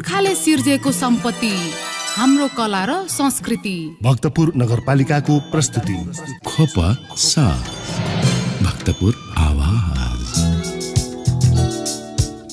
पुर्खाले सिर्जेको सम्पत्ति हाम्रो कला र संस्कृति। भक्तपुर नगरपालिकाको प्रस्तुति खोपसा भक्तपुर आवाज।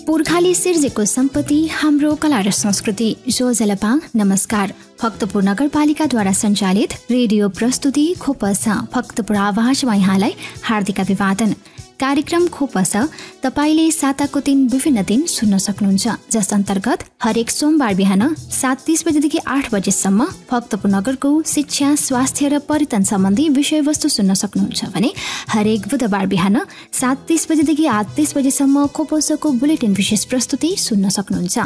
पुर्खाले सिर्जेको सम्पत्ति हाम्रो कला र संस्कृति। जो जलपा नमस्कार। भक्तपुर नगरपालिकाद्वारा सञ्चालित रेडियो प्रस्तुति खोपसा भक्तपुर आवाजमा यहाँलाई हार्दिक अभिवादन। कार्यक्रम खोपसा तपाईले साताको दिन विभिन्न दिन सुन्न सक्नुहुन्छ, जस अन्तर्गत हरेक सोमबार बिहान 7:30 बजेदेखि 8 बजेसम्म भक्तपुर नगरको शिक्षा, स्वास्थ्य र पर्यटन सम्बन्धी विषयवस्तु सुन्न सक्नुहुन्छ भने हरेक बुधबार बिहान 7:30 बजेदेखि 8:30 बजेसम्म खोपसाको बुलेटिन विशेष प्रस्तुति सुन्न सक्नुहुन्छ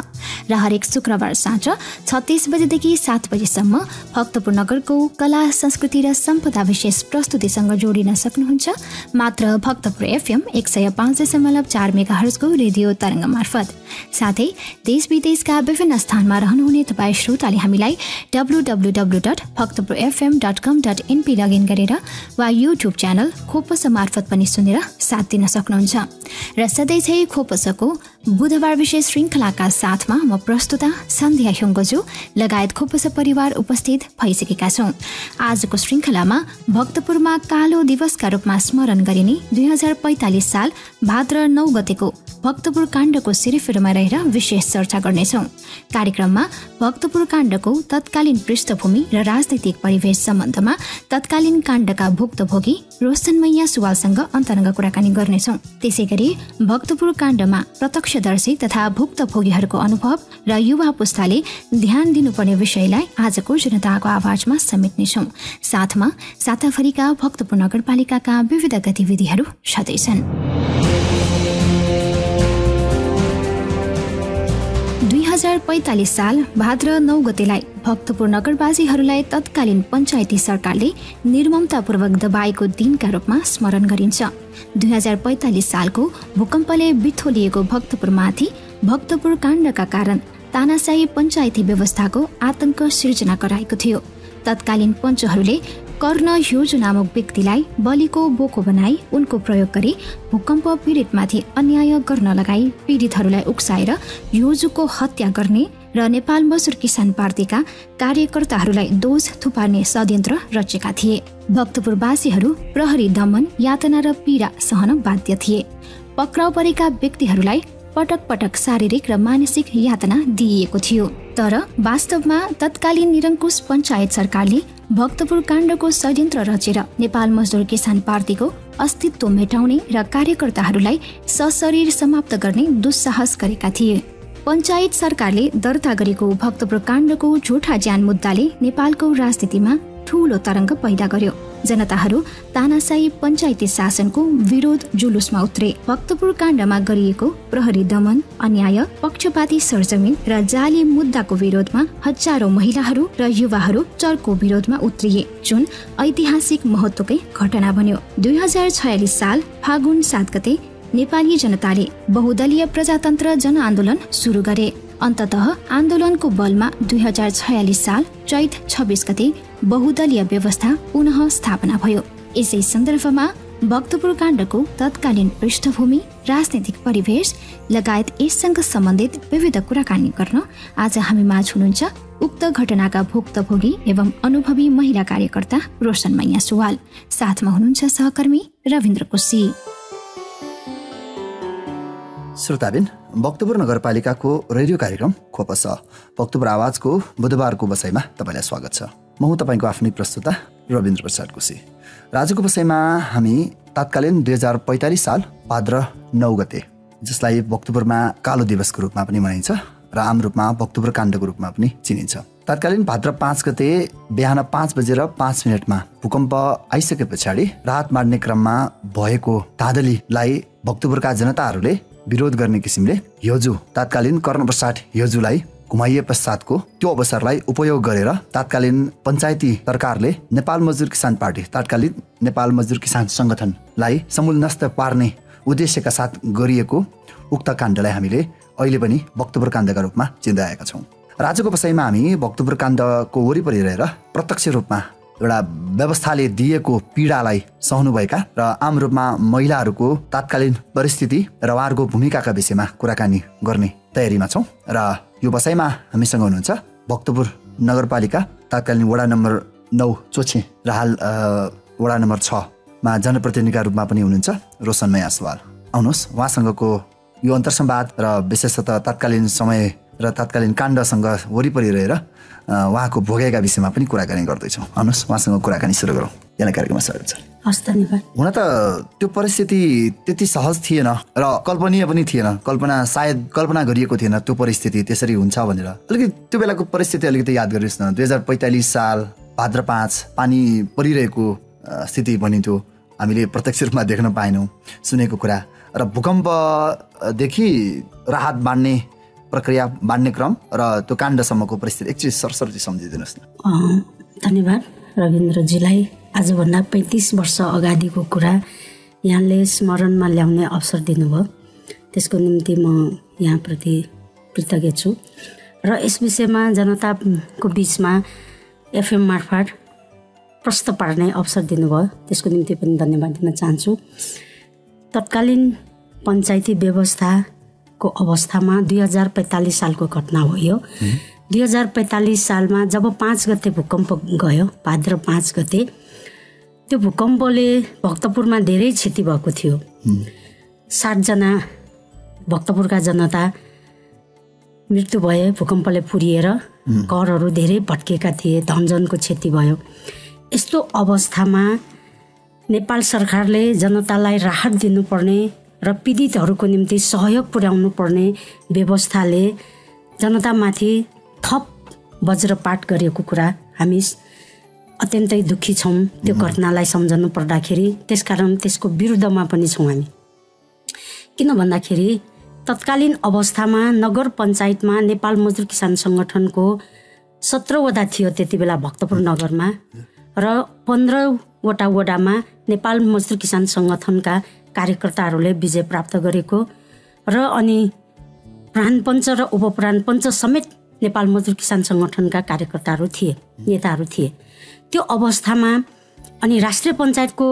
र हरेक शुक्रबार साँझ 36 बजेदेखि 7 बजेसम्म भक्तपुर नगरको कला, संस्कृति र सम्पदा विशेष प्रस्तुतिसँग जोडिन सक्नुहुन्छ मात्र भक्तपुर FM 105.4 मेगाहर्जको रेडियो तरङ्ग मार्फत। साथै देश विदेशका विभिन्न स्थानमा रहनुहुने तपाईँ श्रोताले हामीलाई www.bhaktapurfm.com.np लगइन गरेर वा युट्युब च्यानल खोपसा मार्फत पनि सुनेर साथ दिन सक्नुहुन्छ। र सधैँझै खोपसाको बुधबार विशेष श्रृङ्खलाका साथमा म प्रस्तुता सन्ध्या ह्युङ्गोजु लगायत खोपसा परिवार उपस्थित भइसकेका छौँ। आजको श्रृङ्खलामा भक्तपुरमा कालो दिवसका रूपमा स्मरण गरिने 2045 साल भाद्र 9 गतेको भक्तपुर काण्डको सिरिफिरमा रहेर विशेष चर्चा गर्नेछौँ। कार्यक्रममा भक्तपुर काण्डको तत्कालीन पृष्ठभूमि र राजनैतिक परिवेश सम्बन्धमा तत्कालीन काण्डका भुक्तभोगी रोशनमैया सुवालसँग अन्तरङ्ग कुराकानी गर्नेछौँ। त्यसैगरी भक्तपुर काण्डमा प्रत्यक्षदर्शी तथा भुक्तभोगीहरूको अनुभव र युवा पुस्ताले ध्यान दिनुपर्ने विषयलाई आजको जनताको आवाजमा समेट्नेछौँ। साथमा साताभरिका भक्तपुर नगरपालिकाका विविध गतिविधिहरू छँदैछन्। 2045 साल भाद्र 9 गतेलाई भक्तपुर नगरवासीहरूलाई तत्कालीन पञ्चायती सरकारले निर्ममतापूर्वक दबाएको दिनका रूपमा स्मरण गरिन्छ। 2045 सालको भूकम्पले बिथोलिएको भक्तपुरमाथि भक्तपुर काण्डका कारण तानाशाही पञ्चायती व्यवस्थाको आतंक सिर्जना गराएको थियो। तत्कालीन पञ्चहरूले कर्ण ह्युज नामक व्यक्तिलाई बलिको बोको बनाई उनको प्रयोग गरी भूकम्प पीडितमाथि अन्याय गर्न लगाई पीडितहरूलाई उक्साएर ह्युजको हत्या गर्ने र नेपाल मजदुर किसान पार्टीका कार्यकर्ताहरूलाई दोष थुपार्ने षड्यन्त्र रचेका थिए। भक्तपुरवासीहरू प्रहरी दमन, यातना र पीडा सहन बाध्य थिए। पक्राउ परेका व्यक्तिहरूलाई पटक पटक शारीरिक र मानसिक यातना दिइएको थियो। तर वास्तवमा तत्कालीन निरङ्कुश पञ्चायत सरकारले भक्तपुर काण्डको षड्यन्त्र रचेर नेपाल मजदुर किसान पार्टीको अस्तित्व मेटाउने र कार्यकर्ताहरूलाई सशरीर समाप्त गर्ने दुस्साहस गरेका थिए। पञ्चायत सरकारले दर्ता गरेको भक्तपुर काण्डको झुठा ज्यान मुद्दाले नेपालको राजनीतिमा ठूलो तरङ्ग पैदा गर्यो। जनताहरू तानाशाही पञ्चायती शासनको विरोध जुलुसमा उत्रे। भक्तपुर काण्डमा गरिएको प्रहरी दमन, अन्याय, पक्षपाती सरजमिन र जाली मुद्दाको विरोधमा हजारौं महिलाहरू र युवाहरू चर्को विरोधमा उत्रिए, जुन ऐतिहासिक महत्त्वकै घटना बन्यो। 2046 साल फागुन 7 गते नेपाली जनताले बहुदलीय प्रजातन्त्र जनआन्दोलन सुरु गरे। अन्ततः आन्दोलनको बलमा 2046 साल चैत 26 गते बहुदलीय व्यवस्था पुनः स्थापना भयो। यसै सन्दर्भमा भक्तपुर काण्डको तत्कालीन पृष्ठभूमि, राजनैतिक परिवेश लगायत यससँग सम्बन्धित विविध कुराकानी गर्न आज हामी माझ हुनुहुन्छ उक्त घटनाका भुक्तभोगी एवं अनुभवी महिला कार्यकर्ता रोशनमैया सुवाल। साथमा हुनुहुन्छ सहकर्मी रविन्द्र कोशी। श्रोताबिन, भक्तपुर नगरपालिकाको रेडियो कार्यक्रम खोपसा भक्तपुर आवाजको बुधबारको बसाइमा तपाईँलाई स्वागत छ। म हुँ तपाईँको आफ्नै प्रस्तुता रविन्द्र प्रसाद कोशी। आजको बसाइमा हामी तत्कालीन 2045 साल भाद्र 9 गते, जसलाई भक्तपुरमा कालो दिवसको रूपमा पनि मनाइन्छ र आम रूपमा भक्तपुर काण्डको रूपमा पनि चिनिन्छ। तत्कालीन भाद्र 5 गते बिहान 5:05 भूकम्प आइसके पछाडि राहत मार्ने क्रममा भएको धाँधलीलाई भक्तपुरका जनताहरूले विरोध गर्ने किसिमले ह्युजु तत्कालीन कर्णप्रसाद ह्युजुलाई घुमाइए पश्चातको त्यो अवसरलाई उपयोग गरेर तत्कालीन पञ्चायती सरकारले नेपाल मजदुर किसान पार्टी, तत्कालीन नेपाल मजदुर किसान संगठनलाई समूल नष्ट पार्ने उद्देश्यका साथ गरिएको उक्त काण्डलाई हामीले अहिले पनि भक्तपुर काण्डका रूपमा चिन्दै आएका छौँ। आजको बसाइमा हामी भक्तपुर काण्डको वरिपरि रहेर प्रत्यक्ष रूपमा एउटा व्यवस्थाले दिएको पीडालाई सहनुभएका र आम रूपमा महिलाहरूको तात्कालीन परिस्थिति र उहाँहरूको भूमिकाका विषयमा कुराकानी गर्ने तयारीमा छौँ। र यो बसाइमा हामीसँग हुनुहुन्छ भक्तपुर नगरपालिका तत्कालीन वडा नम्बर 9 चोछे र हाल वडा नम्बर 6 मा जनप्रतिनिधिका रूपमा पनि हुनुहुन्छ रोशनमय आसवाल। आउनुहोस्, उहाँसँगको यो अन्तर्संवाद र विशेषतः तत्कालीन समय र तत्कालीन काण्डसँग वरिपरि रहेर उहाँको भोगेका विषयमा पनि कुराकानी गर्दैछौँ। आउनुहोस्, उहाँसँग कुराकानी सुरु गरौँ। यहाँलाई कार्यक्रममा स्वागत छ। हस्, धन्यवाद। हुन त त्यो परिस्थिति त्यति सहज थिएन र कल्पनीय पनि थिएन। कल्पना गरिएको थिएन त्यो परिस्थिति त्यसरी हुन्छ भनेर। अलिकति त्यो बेलाको परिस्थिति अलिकति याद गरिनुहोस् न। 2045 साल भाद्र 5 पानी परिरहेको स्थिति पनि थियो, हामीले प्रत्यक्ष रूपमा देख्न पाएनौँ, सुनेको कुरा। र भूकम्पदेखि राहत बाँड्ने प्रक्रिया, बाँड्ने क्रम र त्यो काण्डसम्मको परिस्थिति एकचोटि सरसर्ती सम्झिदिनुहोस् न। धन्यवाद रविन्द्रजीलाई। आजभन्दा 35 वर्ष अगाडिको कुरा यहाँले स्मरणमा ल्याउने अवसर दिनुभयो, त्यसको निम्ति म यहाँप्रति कृतज्ञ छु। र यस विषयमा जनताको बिचमा एफएम मार्फत प्रश्न पार्ने अवसर दिनुभयो, त्यसको निम्ति पनि धन्यवाद दिन चाहन्छु। तत्कालीन पञ्चायती व्यवस्थाको अवस्थामा 2045 सालको घटना हो यो। 2045 सालमा जब 5 गते भूकम्प गयो, भाद्र 5 गते, त्यो भूकम्पले भक्तपुरमा धेरै क्षति भएको थियो। 60 जना भक्तपुरका जनता मृत्यु भए भूकम्पले पुरिएर। घरहरू धेरै भत्केका थिए, धनजनको क्षति भयो। यस्तो अवस्थामा नेपाल सरकारले जनतालाई राहत दिनुपर्ने र पीडितहरूको निम्ति सहयोग पुर्याउनु पर्ने व्यवस्थाले जनतामाथि थप वज्रपात गरेको कुरा हामी अत्यन्तै दुःखी छौँ। त्यो घटनालाई सम्झनु पर्दाखेरि त्यसकारण त्यसको विरुद्धमा पनि छौँ हामी। किन भन्दाखेरि तत्कालीन अवस्थामा नगर पञ्चायतमा नेपाल मजदुर किसान सङ्गठनको 17 वटा थियो त्यति बेला भक्तपुर नगरमा, र 15 वटा वडामा नेपाल मजदुर किसान सङ्गठनका कार्यकर्ताहरूले विजय प्राप्त गरेको र अनि प्राणपञ्च र उपप्राणपञ्च समेत नेपाल मजदुर किसान सङ्गठनका कार्यकर्ताहरू थिए, नेताहरू थिए। त्यो अवस्थामा अनि राष्ट्रिय पञ्चायतको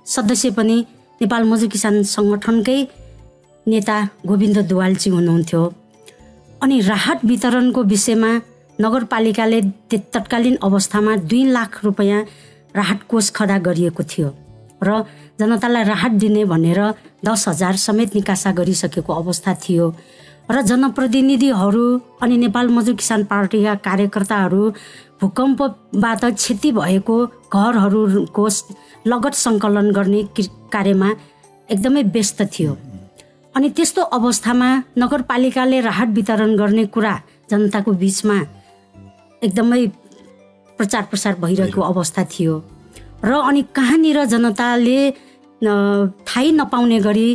सदस्य पनि नेपाल मजदुर किसान सङ्गठनकै नेता गोविन्द दुवालजी हुनुहुन्थ्यो। अनि राहत वितरणको विषयमा नगरपालिकाले तत्कालीन अवस्थामा 2 लाख रुपैयाँ राहत कोष खडा गरिएको थियो र जनतालाई राहत दिने भनेर 10,000 समेत निकासा गरिसकेको अवस्था थियो। र जनप्रतिनिधिहरू अनि नेपाल मजदुर किसान पार्टीका कार्यकर्ताहरू भूकम्पबाट क्षति भएको घरहरूको लगत सङ्कलन गर्ने कार्यमा एकदमै व्यस्त थियो। अनि त्यस्तो अवस्थामा नगरपालिकाले राहत वितरण गर्ने कुरा जनताको बिचमा एकदमै प्रचार प्रसार भइरहेको अवस्था थियो। र अनि कहाँनिर जनताले थाहै नपाउने गरी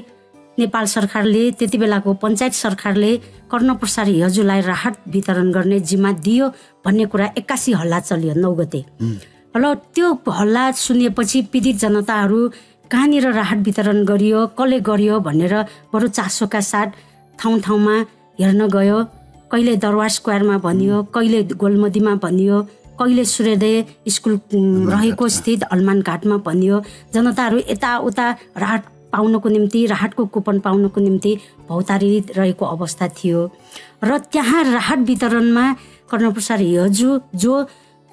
नेपाल सरकारले, त्यति बेलाको पञ्चायत सरकारले कर्णप्रसाद हिजोलाई राहत वितरण गर्ने जिम्मा दियो भन्ने कुरा 81 हल्ला चल्यो 9 गते। र त्यो हल्ला सुनेपछि पीडित जनताहरू कहाँनिर राहत वितरण गरियो, कसले गरियो भनेर बरु चासोका साथ ठाउँ ठाउँमा हेर्न गयो। कहिले दरबार स्क्वायरमा भनियो, कहिले गोलमदीमा भनियो, कहिले सूर्योदय स्कुल रहेको स्थित हनुमान घाटमा भनियो। जनताहरू यताउता राहत पाउनको निम्ति, राहतको कुपन पाउनको निम्ति भौतारी रहेको अवस्था थियो। र त्यहाँ राहत वितरणमा कर्णप्रसाद हिजो जो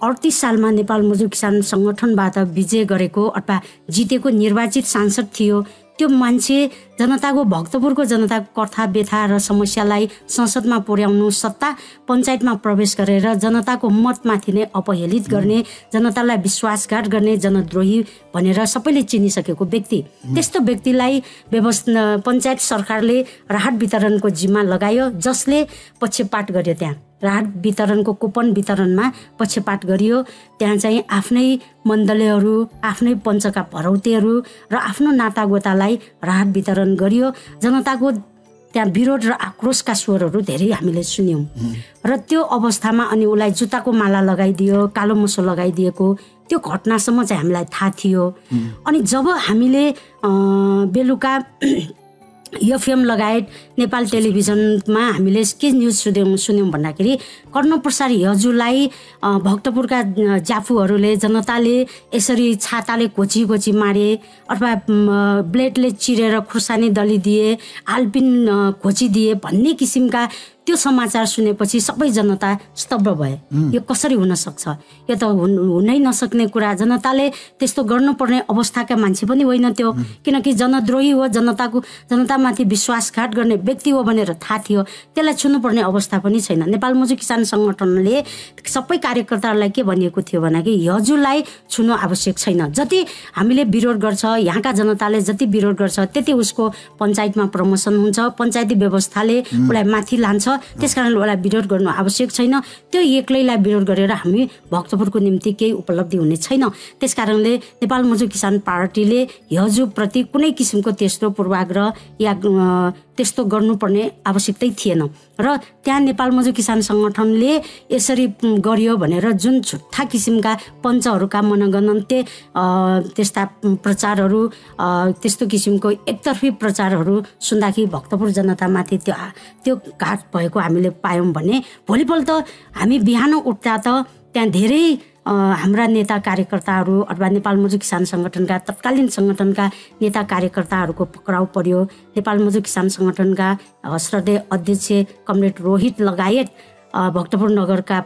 38 सालमा नेपाल मजदुर किसान सङ्गठनबाट विजय गरेको अथवा जितेको निर्वाचित सांसद थियो, त्यो मान्छे जनताको, भक्तपुरको जनताको कथा व्यथा र समस्यालाई संसदमा पुर्याउनु, सत्ता पञ्चायतमा प्रवेश गरेर जनताको मतमाथि नै अपहेलित गर्ने, जनतालाई विश्वासघात गर्ने, जनद्रोही भनेर सबैले चिनिसकेको व्यक्ति। त्यस्तो व्यक्तिलाई पञ्चायत सरकारले राहत वितरणको जिम्मा लगायो, जसले पक्षपात गर्यो। त्यहाँ राहत वितरणको कुपन वितरणमा पक्षपात गरियो। त्यहाँ चाहिँ आफ्नै मण्डलीहरू, आफ्नै पञ्चका भरौतेहरू र आफ्नो नातागोतालाई राहत वितरण गरियो। जनताको त्यहाँ विरोध र आक्रोशका स्वरहरू धेरै हामीले सुन्यौँ। र त्यो अवस्थामा अनि उसलाई जुत्ताको माला लगाइदियो, कालो मुसो लगाइदिएको त्यो घटनासम्म चाहिँ हामीलाई थाहा थियो। अनि जब हामीले बेलुका एफएम लगायत नेपाल टेलिभिजनमा हामीले के न्युज सुन्यौँ भन्दाखेरि कर्णप्रसाद हिजोलाई भक्तपुरका जाफुहरूले जनताले यसरी छाताले कोची मारे अथवा ब्लेडले चिरेर खुर्सानी दलिदिए आलपिन खोचिदिए भन्ने किसिमका त्यो समाचार सुनेपछि सबै जनता स्तब्ध भए। यो कसरी हुन सक्छ? यो त हुनै नसक्ने कुरा। जनताले त्यस्तो गर्नुपर्ने अवस्थाका मान्छे पनि होइन त्यो, किनकि जनद्रोही हो, जनतामाथि विश्वासघात गर्ने व्यक्ति हो भनेर थाहा थियो। त्यसलाई छुनुपर्ने अवस्था पनि छैन। नेपाल मजदुर किसान सङ्गठनले सबै कार्यकर्ताहरूलाई के भनिएको थियो भने कि हजुरलाई छुनु आवश्यक छैन। जति हामीले विरोध गर्छ, यहाँका जनताले जति विरोध गर्छ त्यति उसको पञ्चायतमा प्रमोसन हुन्छ, पञ्चायती व्यवस्थाले उसलाई माथि लान्छ। त्यसकारणले उसलाई विरोध गर्नु आवश्यक छैन। त्यो एक्लैलाई विरोध गरेर हामी भक्तपुरको निम्ति केही उपलब्धि हुने छैन। त्यसकारणले नेपाल मजदुर किसान पार्टीले हिजोप्रति कुनै किसिमको त्यस्तो पूर्वाग्रह या त्यस्तो गर्नुपर्ने आवश्यकतै थिएन। र त्यहाँ नेपाल मजदुर किसान सङ्गठनले यसरी गरियो भनेर जुन झुट्टा किसिमका पञ्चहरूका मनगणन्ते त्यस्ता प्रचारहरू, त्यस्तो किसिमको एकतर्फी प्रचारहरू सुन्दाखेरि भक्तपुर जनतामाथि त्यो घात भएको हामीले पायौँ भने भोलिपल्ट हामी बिहान उठ्दा त त्यहाँ धेरै हाम्रा नेता कार्यकर्ताहरू अथवा नेपाल मजदुर किसान सङ्गठनका तत्कालीन सङ्गठनका नेता कार्यकर्ताहरूको पक्राउ पर्यो। नेपाल मजदुर किसान सङ्गठनका श्रद्धेय अध्यक्ष कमरेड रोहित लगायत भक्तपुर नगरका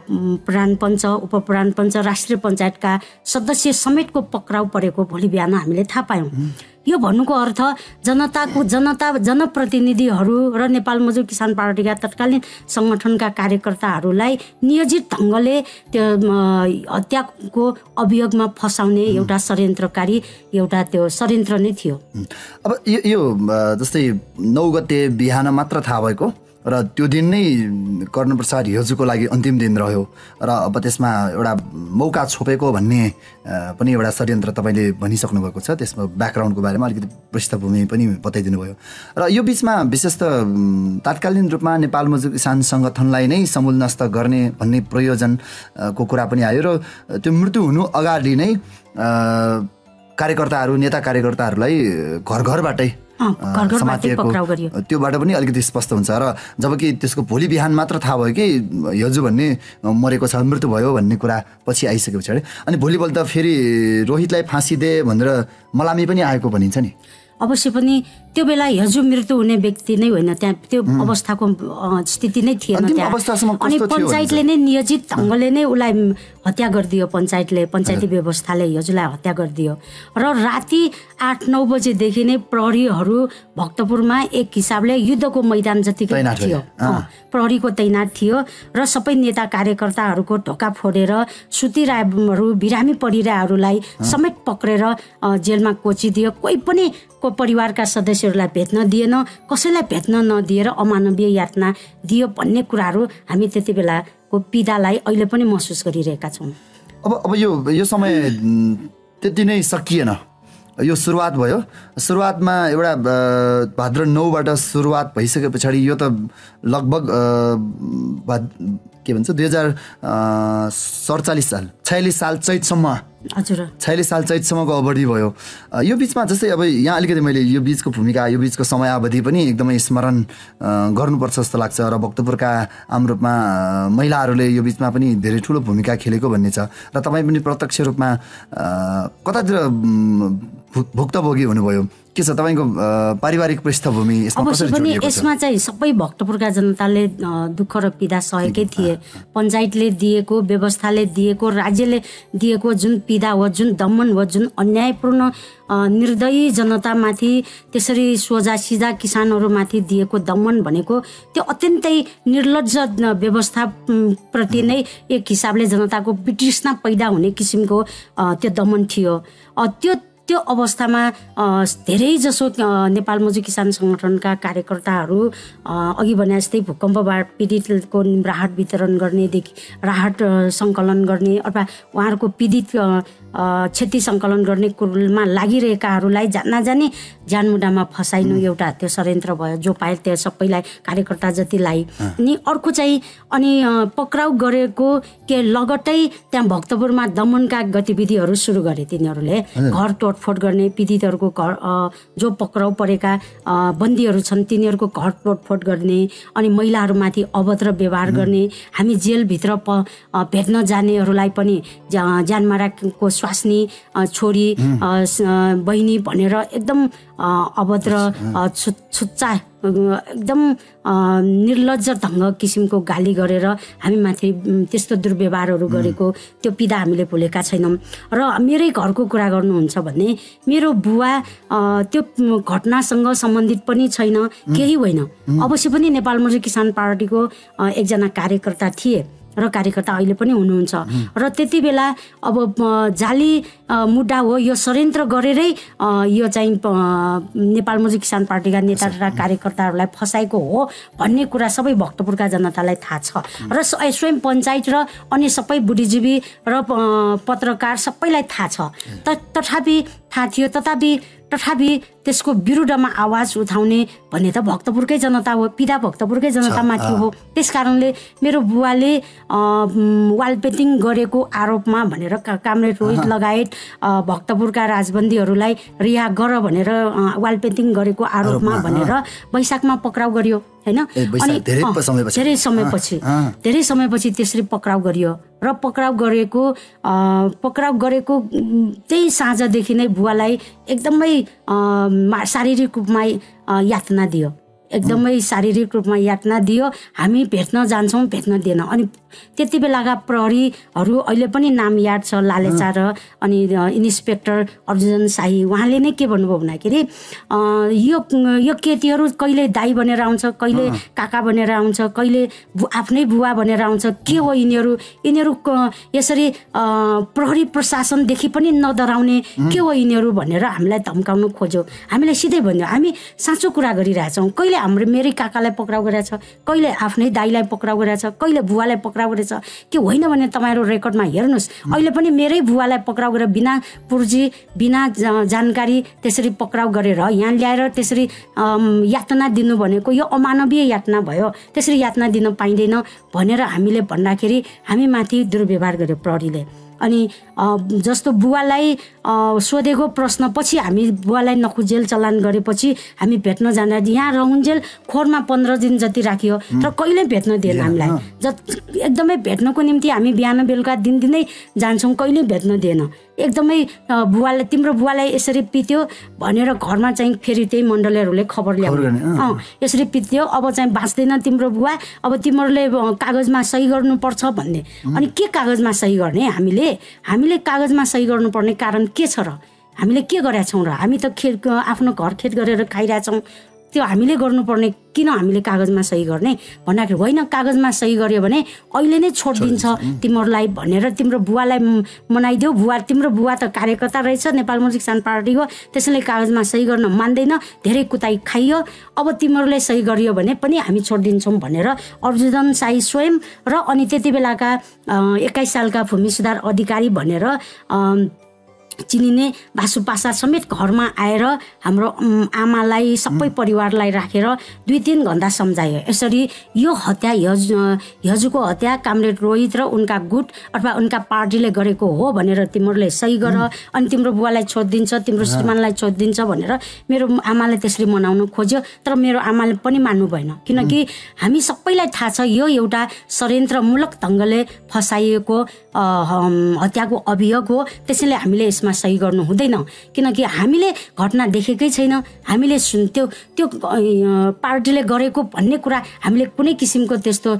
प्रधान पञ्च, उपप्रधान पञ्च, राष्ट्रिय पञ्चायतका सदस्य समेतको पक्राउ परेको भोलि बिहान हामीले थाहा पायौँ। यो भन्नुको अर्थ जनप्रतिनिधिहरू र नेपाल मजदुर किसान पार्टीका तत्कालीन सङ्गठनका कार्यकर्ताहरूलाई नियोजित ढङ्गले त्यो हत्याको अभियोगमा फसाउने एउटा षड्यन्त्रकारी एउटा त्यो षड्यन्त्र नै थियो। अब यो जस्तै 9 गते बिहान मात्र थाहा भएको र त्यो दिन नै कर्णप्रसाद हिजोको लागि अन्तिम दिन रह्यो र अब त्यसमा एउटा मौका छोपेको भन्ने पनि एउटा षड्यन्त्र तपाईँले भनिसक्नु भएको छ। त्यसमा ब्याकग्राउन्डको बारेमा अलिकति पृष्ठभूमि पनि बताइदिनु भयो। र यो बिचमा विशेष त तात्कालीन रूपमा नेपाल मजदुर किसान सङ्गठनलाई नै समूलनष्ट गर्ने भन्ने प्रयोजनको कुरा पनि आयो र त्यो मृत्यु हुनु अगाडि नै कार्यकर्ताहरू, नेता कार्यकर्ताहरूलाई घरबाटै समातिएको त्योबाट पनि अलिकति स्पष्ट हुन्छ। र जबकि त्यसको भोलि बिहान मात्र थाहा भयो कि हिजो भन्ने मरेको छ, मृत्यु भयो भन्ने कुरा पछि आइसके पछाडि अनि भोलिपल्ट फेरि रोहितलाई फाँसी दे भनेर मलामी पनि आएको भनिन्छ नि। अवश्य पनि त्यो बेला हिजो मृत्यु हुने व्यक्ति नै होइन, त्यहाँ त्यो अवस्थाको स्थिति नै थिएन त्यहाँ। अनि पञ्चायतले नै नियोजित ढङ्गले नै उसलाई हत्या गरिदियो। पञ्चायती व्यवस्थाले हिजोलाई हत्या गरिदियो र राति 8-9 बजेदेखि नै प्रहरीहरू भक्तपुरमा एक हिसाबले युद्धको मैदान जतिकै थियो, प्रहरीको तैनात थियो र सबै नेता कार्यकर्ताहरूको ढोका फोडेर सुतिरहेहरू, बिरामी परिरहेहरूलाई समेत पक्रेर जेलमा कोचिदियो। कोही पनि को परिवारका सदस्यहरूलाई भेट्न दिएन, कसैलाई भेट्न नदिएर अमानवीय यातना दियो भन्ने कुराहरू हामी त्यति बेलाको पीडालाई अहिले पनि महसुस गरिरहेका छौँ। अब यो समय त्यति नै सकिएन, यो सुरुवात भयो। सुरुवातमा एउटा भाद्र 9बाट सुरुवात भइसके पछाडि यो त लगभग के भन्छ 2047 साल 46 साल चैतसम्म, हजुर 46 साल चैतसम्मको अवधि भयो। यो बिचमा जस्तै अब यहाँ अलिकति मैले यो बिचको भूमिका, यो बिचको समयावधि पनि एकदमै स्मरण गर्नुपर्छ जस्तो लाग्छ र भक्तपुरका आम रूपमा महिलाहरूले यो बिचमा पनि धेरै ठुलो भूमिका खेलेको भन्ने छ र तपाईँ पनि प्रत्यक्ष रूपमा कतातिर भुक्तभोगी हुनुभयो। के छ तपाईँको पारिवारिक पृष्ठभूमि यसमा कसरी जोडिएको छ? यसमा चाहिँ सबै भक्तपुरका जनताले दुःख र पीडा सहेकै थिए। पञ्चायतले दिएको, व्यवस्थाले दिएको, राज्यले दिएको जुन पीडा हो, जुन दमन हो, जुन अन्यायपूर्ण निर्दयी जनतामाथि, त्यसरी सोझा सिधा किसानहरूमाथि दिएको दमन भनेको त्यो अत्यन्तै निर्लज्ज व्यवस्थाप्रति नै एक हिसाबले जनताको वितृष्णा पैदा हुने किसिमको त्यो दमन थियो। त्यो अवस्थामा धेरै जसो नेपाल मजदुर किसान सङ्गठनका कार्यकर्ताहरू अघि भने जस्तै भूकम्पबाट पीडितको राहत वितरण गर्नेदेखि राहत सङ्कलन गर्ने अथवा उहाँहरूको पीडित क्षति सङ्कलन गर्ने कुरोमा लागिरहेकाहरूलाई जानी ज्यानमुडामा फसाइनु एउटा त्यो षड्यन्त्र भयो। जो पाए त्यो सबैलाई कार्यकर्ता जतिलाई अनि अर्को चाहिँ अनि पक्राउ गरेको के लगट्टै त्यहाँ भक्तपुरमा दमनका गतिविधिहरू सुरु गरे। तिनीहरूले घर तोड तोडफोड गर्ने, पीडितहरूको घर जो पक्राउ परेका बन्दीहरू छन् तिनीहरूको घर तोडफोड गर्ने, अनि महिलाहरूमाथि अभद्र व्यवहार गर्ने, हामी जेलभित्र भेट्न जानेहरूलाई पनि ज्यानमाराको स्वास्नी छोरी बहिनी भनेर एकदम अभद्र छुच्चा एकदम निर्लज्ज ढङ्ग किसिमको गाली गरेर हामीमाथि त्यस्तो दुर्व्यवहारहरू गरेको त्यो पीडा हामीले भुलेका छैनौँ। र मेरै घरको कुरा गर्नुहुन्छ भने मेरो बुवा त्यो घटनासँग सम्बन्धित पनि छैन, केही होइन। अवश्य पनि नेपाल मजदुर किसान पार्टीको एकजना कार्यकर्ता थिए र कार्यकर्ता अहिले पनि हुनुहुन्छ। र त्यति बेला अब जाली मुद्दा हो, यो षड्यन्त्र गरेरै यो चाहिँ नेपाल मजदुर किसान पार्टीका नेता र कार्यकर्ताहरूलाई फसाएको हो भन्ने कुरा सबै भक्तपुरका जनतालाई थाहा छ र स्वयं पञ्चायत र अन्य सबै बुद्धिजीवी र पत्रकार सबैलाई थाहा छ। तथापि थाहा थियो, तथापि त्यसको विरुद्धमा आवाज उठाउने भन्ने त भक्तपुरकै जनता हो, पीडा भक्तपुरकै जनतामाथि हो। त्यस कारणले मेरो बुवाले वालपेटिङ गरेको आरोपमा भनेर कामरेड रोहित लगायत भक्तपुरका राजबन्दीहरूलाई रिहा गर भनेर वालपेटिङ गरेको आरोपमा भनेर वैशाखमा पक्राउ गरियो हैन। अनि धेरै समयपछि त्यसरी पक्राउ गरियो र पक्राउ गरेको त्यही साँझदेखि नै बुवालाई एकदमै शारीरिक रूपमा यातना दियो, एकदमै शारीरिक रूपमा यातना दियो। हामी भेट्न जान्छौँ, भेट्न दिएन। अनि त्यति बेलाका प्रहरीहरू अहिले पनि नाम याद छ, लालेचा र अनि इन्सपेक्टर अर्जुन शाही, उहाँले नै के भन्नुभयो भन्दाखेरि यो केटीहरू कहिले दाई बनेर आउँछ, कहिले काका बनेर आउँछ, कहिले आफ्नै बुवा बनेर आउँछ, के हो यिनीहरू यसरी प्रहरी प्रशासनदेखि पनि नडराउने के हो यिनीहरू भनेर हामीलाई धम्काउनु खोज्यो। हामीलाई सिधै भन्यो, हामी साँचो कुरा गरिरहेछौँ। कहिले मेरै काकालाई पक्राउ गरेछ, कहिले आफ्नै दाइलाई पक्राउ गरेछ, कहिले बुवालाई पक्राउ गरेछ, के होइन भने तपाईँहरू रेकर्डमा हेर्नुहोस्। अहिले पनि मेरै बुवालाई पक्राउ गरेर बिना पुर्जी बिना जानकारी त्यसरी पक्राउ गरेर यहाँ ल्याएर त्यसरी यातना दिनु भनेको यो अमानवीय यातना भयो, त्यसरी यातना दिन पाइँदैन भनेर हामीले भन्दाखेरि हामी माथि दुर्व्यवहार गर्यो प्रहरीले। अनि जस्तो बुवालाई सोधेको प्रश्नपछि हामी बुवालाई नखुजेल चलान गरेपछि हामी भेट्न जाँदा यहाँ रहन्जेल खोरमा 15 दिन जति राखियो तर कहिले भेट्न दिएन हामीलाई। एकदमै भेट्नको निम्ति हामी बिहान बेलुका दिनदिनै जान्छौँ, कहिले भेट्न दिएन। एकदमै बुवालाई तिम्रो बुवालाई यसरी पित्यो भनेर घरमा चाहिँ फेरि त्यही मण्डलीहरूले खबर ल्याउने यसरी पित्यो, अब चाहिँ बाँच्दैन तिम्रो बुवा, अब तिमीहरूले कागजमा सही गर्नुपर्छ भन्ने। अनि के कागजमा सही गर्ने? हामीले कागजमा सही गर्नुपर्ने कारण के छ र? हामीले के गरेका छौँ र? हामी त आफ्नो घर खेत गरेर खाइरहेछौँ, त्यो हामीले गर्नुपर्ने किन हामीले कागजमा सही गर्ने भन्दाखेरि होइन, कागजमा सही गर्यो भने अहिले नै छोडिदिन्छ तिमीहरूलाई भनेर तिम्रो बुवालाई मनाइदेऊ। तिम्रो बुवा त कार्यकर्ता रहेछ नेपाल मजदुर किसान पार्टीको, त्यसैले कागजमा सही गर्न मान्दैन, धेरै कुताई खाइयो, अब तिमीहरूले सही गरियो भने पनि हामी छोडिदिन्छौँ भनेर अर्जुन शाही स्वयं र अनि त्यति बेलाका 21 सालका भूमि सुधार अधिकारी भनेर चिनिने भासु पासा समेत घरमा आएर हाम्रो आमालाई सबै परिवारलाई राखेर 2-3 घण्टा सम्झायो। यसरी यो हत्या हजुरको हत्या कामरेड रोहित र उनका गुट अथवा उनका पार्टीले गरेको हो भनेर तिमीहरूले सही गर, अनि तिम्रो बुवालाई छोडिदिन्छ, तिम्रो श्रीमानलाई छोडिदिन्छ भनेर मेरो आमाले त्यसरी मनाउनु खोज्यो। तर मेरो आमाले पनि मान्नु भएन, किनकि हामी सबैलाई थाहा छ यो एउटा षड्यन्त्रमूलक ढङ्गले फसाइएको हत्याको अभियोग हो। त्यसैले हामीले यसमा सही गर्नु हुँदैन, किनकि हामीले घटना देखेकै छैन, हामीले त्यो पार्टीले गरेको भन्ने कुरा हामीले कुनै किसिमको त्यस्तो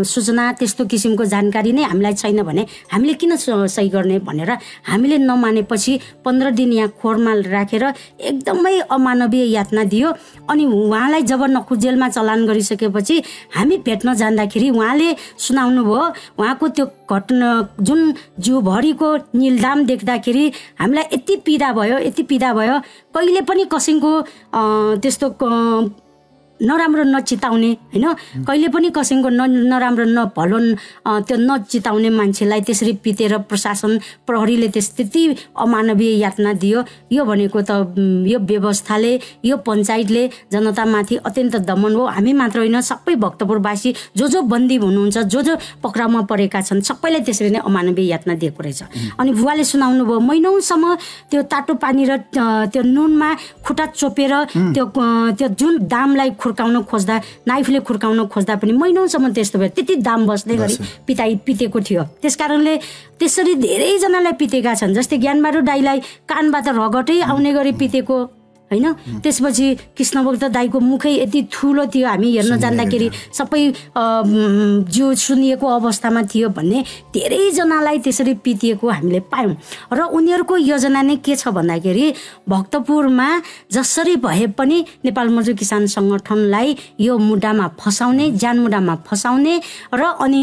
सूचना त्यस्तो किसिमको जानकारी नै हामीलाई छैन भने हामीले किन सही गर्ने भनेर हामीले नमानेपछि 15 दिन यहाँ खोरमा राखेर एकदमै अमानवीय यातना दियो। अनि उहाँलाई जब नखुजेलमा चलान गरिसकेपछि हामी भेट्न जाँदाखेरि उहाँले सुनाउनु भयो उहाँको त्यो घटना जुन जिउभरिको निलदाम देख्दाखेरि हामीलाई यति पीडा भयो कहिले पनि कसैको त्यस्तो नराम्रो नचिताउने होइन, कहिले पनि कसैको नराम्रो नभलो त्यो नचिताउने मान्छेलाई त्यसरी पिटेर प्रशासन प्रहरीले त्यति अमानवीय यातना दियो। यो भनेको त यो व्यवस्थाले, यो पञ्चायतले जनतामाथि अत्यन्त दमन हो। हामी मात्र होइन, सबै भक्तपुरवासी जो बन्दी हुनुहुन्छ, जो पक्राउमा परेका छन्, सबैलाई त्यसरी नै अमानवीय यातना दिएको रहेछ। अनि बुवाले सुनाउनु भयो, महिनौसम्म त्यो तातो पानी र त्यो नुनमा खुट्टा चोपेर त्यो जुन दामलाई खुर्काउन खोज्दा, नाइफले खुर्काउन खोज्दा पनि महिनौसम्म त्यस्तो भयो। त्यति दाम बस्दै गरी पितेको थियो। त्यसकारणले त्यसरी धेरैजनालाई पितेका छन्। जस्तै ज्ञानबहादुर दाईलाई कानबाट रगतै आउने गरी पितेको होइन। त्यसपछि कृष्णभक्त दाईको मुखै यति ठुलो थियो, हामी हेर्न जाँदाखेरि सबै जिउ सुनिएको अवस्थामा थियो भन्ने धेरैजनालाई त्यसरी पिटिएको हामीले पायौँ। र उनीहरूको योजना नै के छ भन्दाखेरि भक्तपुरमा जसरी भए पनि नेपाल मजदुर किसान सङ्गठनलाई यो मुद्दामा फसाउने, ज्यान मुद्दामा फसाउने र अनि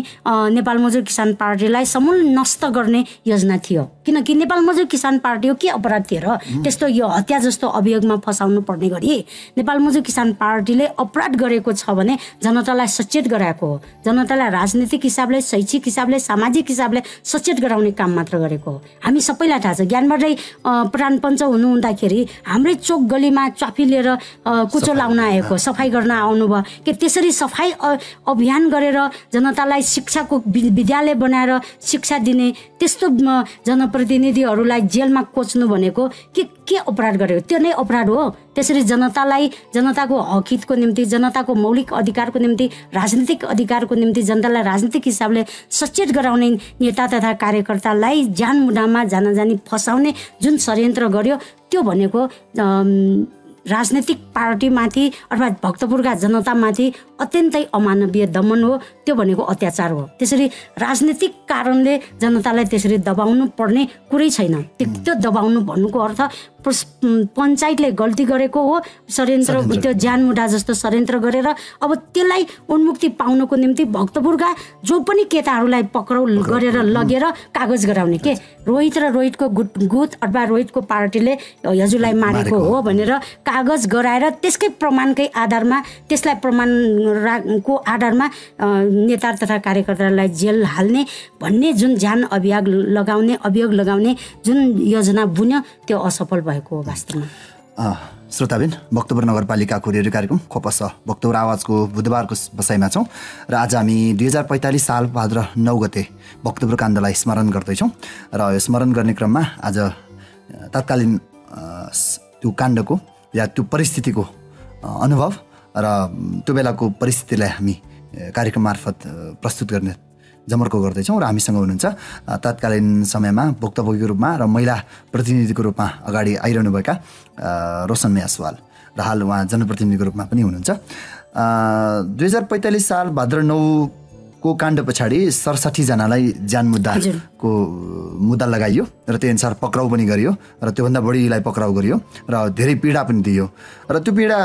नेपाल मजदुर किसान पार्टीलाई समूल नष्ट गर्ने योजना थियो। किनकि नेपाल मजदुर किसान पार्टी हो, के अपराध थियो र त्यस्तो यो हत्या जस्तो अभियोगमा फसाउनु पर्ने गरी नेपाल मजदुर किसान पार्टीले अपराध गरेको छ भने जनतालाई सचेत गराएको हो। जनतालाई राजनीतिक हिसाबले, शैक्षिक हिसाबले, सामाजिक हिसाबले सचेत गराउने काम मात्र गरेको हो। हामी सबैलाई थाहा छ, ज्ञानबाटै प्राण पञ्च हुनुहुँदाखेरि हाम्रै चोक गलीमा चाफी लिएर कुचो लाउन आएको, सफाई गर्न आउनुभयो कि त्यसरी सफाई अभियान गरेर जनतालाई शिक्षाको विद्यालय बनाएर शिक्षा दिने त्यस्तो जनप्रतिनिधिहरूलाई जेलमा कोच्नु भनेको के अपराध गरेको? त्यो नै अपराध हो। त्यसरी जनतालाई, जनताको हक हितको निम्ति, जनताको मौलिक अधिकारको निम्ति, राजनीतिक अधिकारको निम्ति जनतालाई राजनीतिक हिसाबले सचेत गराउने नेता तथा कार्यकर्तालाई जान मुद्दामा जानी फसाउने जुन षड्यन्त्र गर्यो, त्यो भनेको राजनीतिक पार्टीमाथि अर्थात् भक्तपुरका जनतामाथि अत्यन्तै अमानवीय दमन हो। त्यो भनेको अत्याचार हो। त्यसरी राजनीतिक कारणले जनतालाई त्यसरी दबाउनु पर्ने कुरै छैन। त्यो दबाउनु भन्नुको अर्थ पञ्चायतले गल्ती गरेको हो, षड्यन्त्र, त्यो ज्यान मुद्दा जस्तो षड्यन्त्र गरेर अब त्यसलाई उन्मुक्ति पाउनको निम्ति भक्तपुरका जो पनि केटाहरूलाई पक्राउ गरेर लगेर कागज गराउने के रोहित र रोहितको गुट अथवा रोहितको पार्टीले हजुरलाई मारेको हो भनेर कागज गराएर त्यसकै प्रमाणकै आधारमा, त्यसलाई प्रमाणको आधारमा नेता तथा कार्यकर्तालाई जेल हाल्ने भन्ने जुन ज्यान अभियोग लगाउने जुन योजना बुन्यो, त्यो असफल भएको हो वास्तवमा। श्रोताबिन, भक्तपुर नगरपालिकाको रेडियो कार्यक्रम खोपस भक्तपुर आवाजको बुधबारको बसाइमा छौँ र आज हामी 2045 साल भाद्र 9 गते भक्तपुर काण्डलाई स्मरण गर्दैछौँ। र यो स्मरण गर्ने क्रममा आज तत्कालीन त्यो काण्डको या त्यो परिस्थितिको अनुभव र त्यो बेलाको परिस्थितिलाई हामी कार्यक्रम मार्फत प्रस्तुत गर्ने जमर्को गर्दैछौँ। र हामीसँग हुनुहुन्छ तत्कालीन समयमा भुक्तभोगीको रूपमा र महिला प्रतिनिधिको रूपमा अगाडि आइरहनुभएका रोशन म्यासवाल र हाल उहाँ जनप्रतिनिधिको रूपमा पनि हुनुहुन्छ। 2045 साल भाद्र 9 को काण्ड पछाडि 67 जनालाई ज्यान मुद्दाको मुद्दा लगाइयो र त्यो अनुसार पक्राउ पनि गरियो र त्योभन्दा बढीलाई पक्राउ गरियो र धेरै पीडा पनि दियो र त्यो पीडा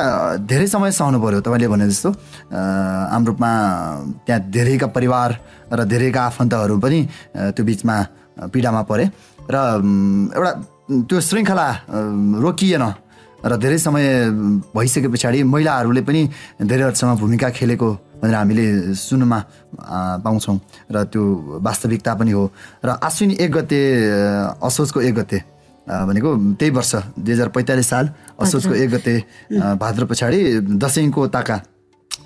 धेरै समय सहनु पर्यो। तपाईँले भने जस्तो हाम्रोमा त्यहाँ धेरैका परिवार र धेरैका आफन्तहरू पनि त्यो बिचमा पीडामा परे र एउटा त्यो श्रृङ्खला रोकिएन र धेरै समय भइसके पछाडि महिलाहरूले पनि धेरै हदसम्म भूमिका खेलेको भनेर हामीले सुन्नमा पाउँछौँ र त्यो वास्तविकता पनि हो। र आश्विन 1 गते असोजको 1 गते भनेको त्यही वर्ष 2045 साल असोजको 1 गते भाद्र पछाडि दसैँको ताका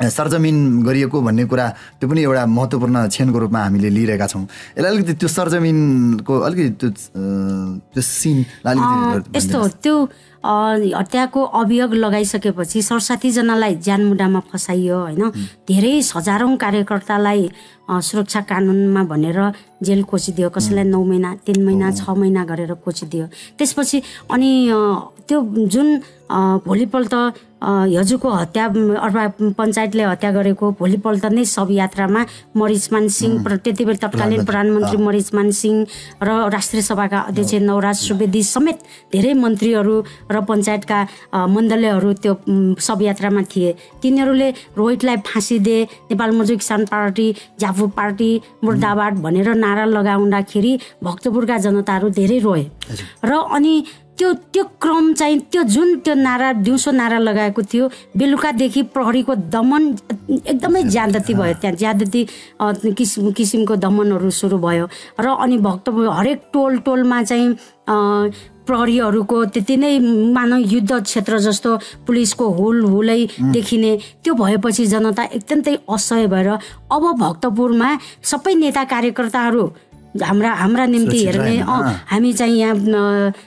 सरजमिन गरिएको भन्ने कुरा त्यो पनि एउटा महत्त्वपूर्ण क्षणको रूपमा हामीले लिइरहेका छौँ। यसलाई अलिकति त्यो सरजमिनको अलिकति त्यो सिन यस्तो त्यो हत्याको अभियोग लगाइसकेपछि 67 जनालाई ज्यान मुद्दामा फसाइयो होइन। धेरै हजारौँ कार्यकर्तालाई सुरक्षा कानुनमा भनेर जेल कोचिदियो, कसैलाई 9 महिना 3 महिना 6 महिना गरेर कोचिदियो। त्यसपछि अनि त्यो जुन भोलिपल्ट हजुरको हत्या अथवा पञ्चायतले हत्या गरेको भोलिपल्ट नै शव यात्रामा मरिचमान सिंह, त्यति बेला तत्कालीन प्रधानमन्त्री मरिचमान सिंह र राष्ट्रिय सभाका अध्यक्ष नवराज सुवेदी समेत धेरै मन्त्रीहरू र पञ्चायतका मण्डलीहरू त्यो शव यात्रामा थिए। तिनीहरूले रोहितलाई फाँसी दे, नेपाल मजदुर किसान पार्टी, जाफु पार्टी मुर्दाबाद भनेर नारा लगाउँदाखेरि भक्तपुरका जनताहरू धेरै रोए र अनि त्यो क्रम चाहिँ त्यो जुन त्यो नारा दिउँसो नारा लगाएको थियो, बेलुकादेखि प्रहरीको दमन एकदमै ज्यादती भयो। त्यहाँ ज्यादती किसिमको दमनहरू सुरु भयो र अनि भक्तपुर हरेक टोलमा चाहिँ प्रहरीहरूको त्यति नै मानव युद्ध क्षेत्र जस्तो पुलिसको हुलै देखिने। त्यो भएपछि जनता अत्यन्तै असह्य भएर अब भक्तपुरमा सबै नेता कार्यकर्ताहरू हाम्रा निम्ति हेर्ने हामी चाहिँ यहाँ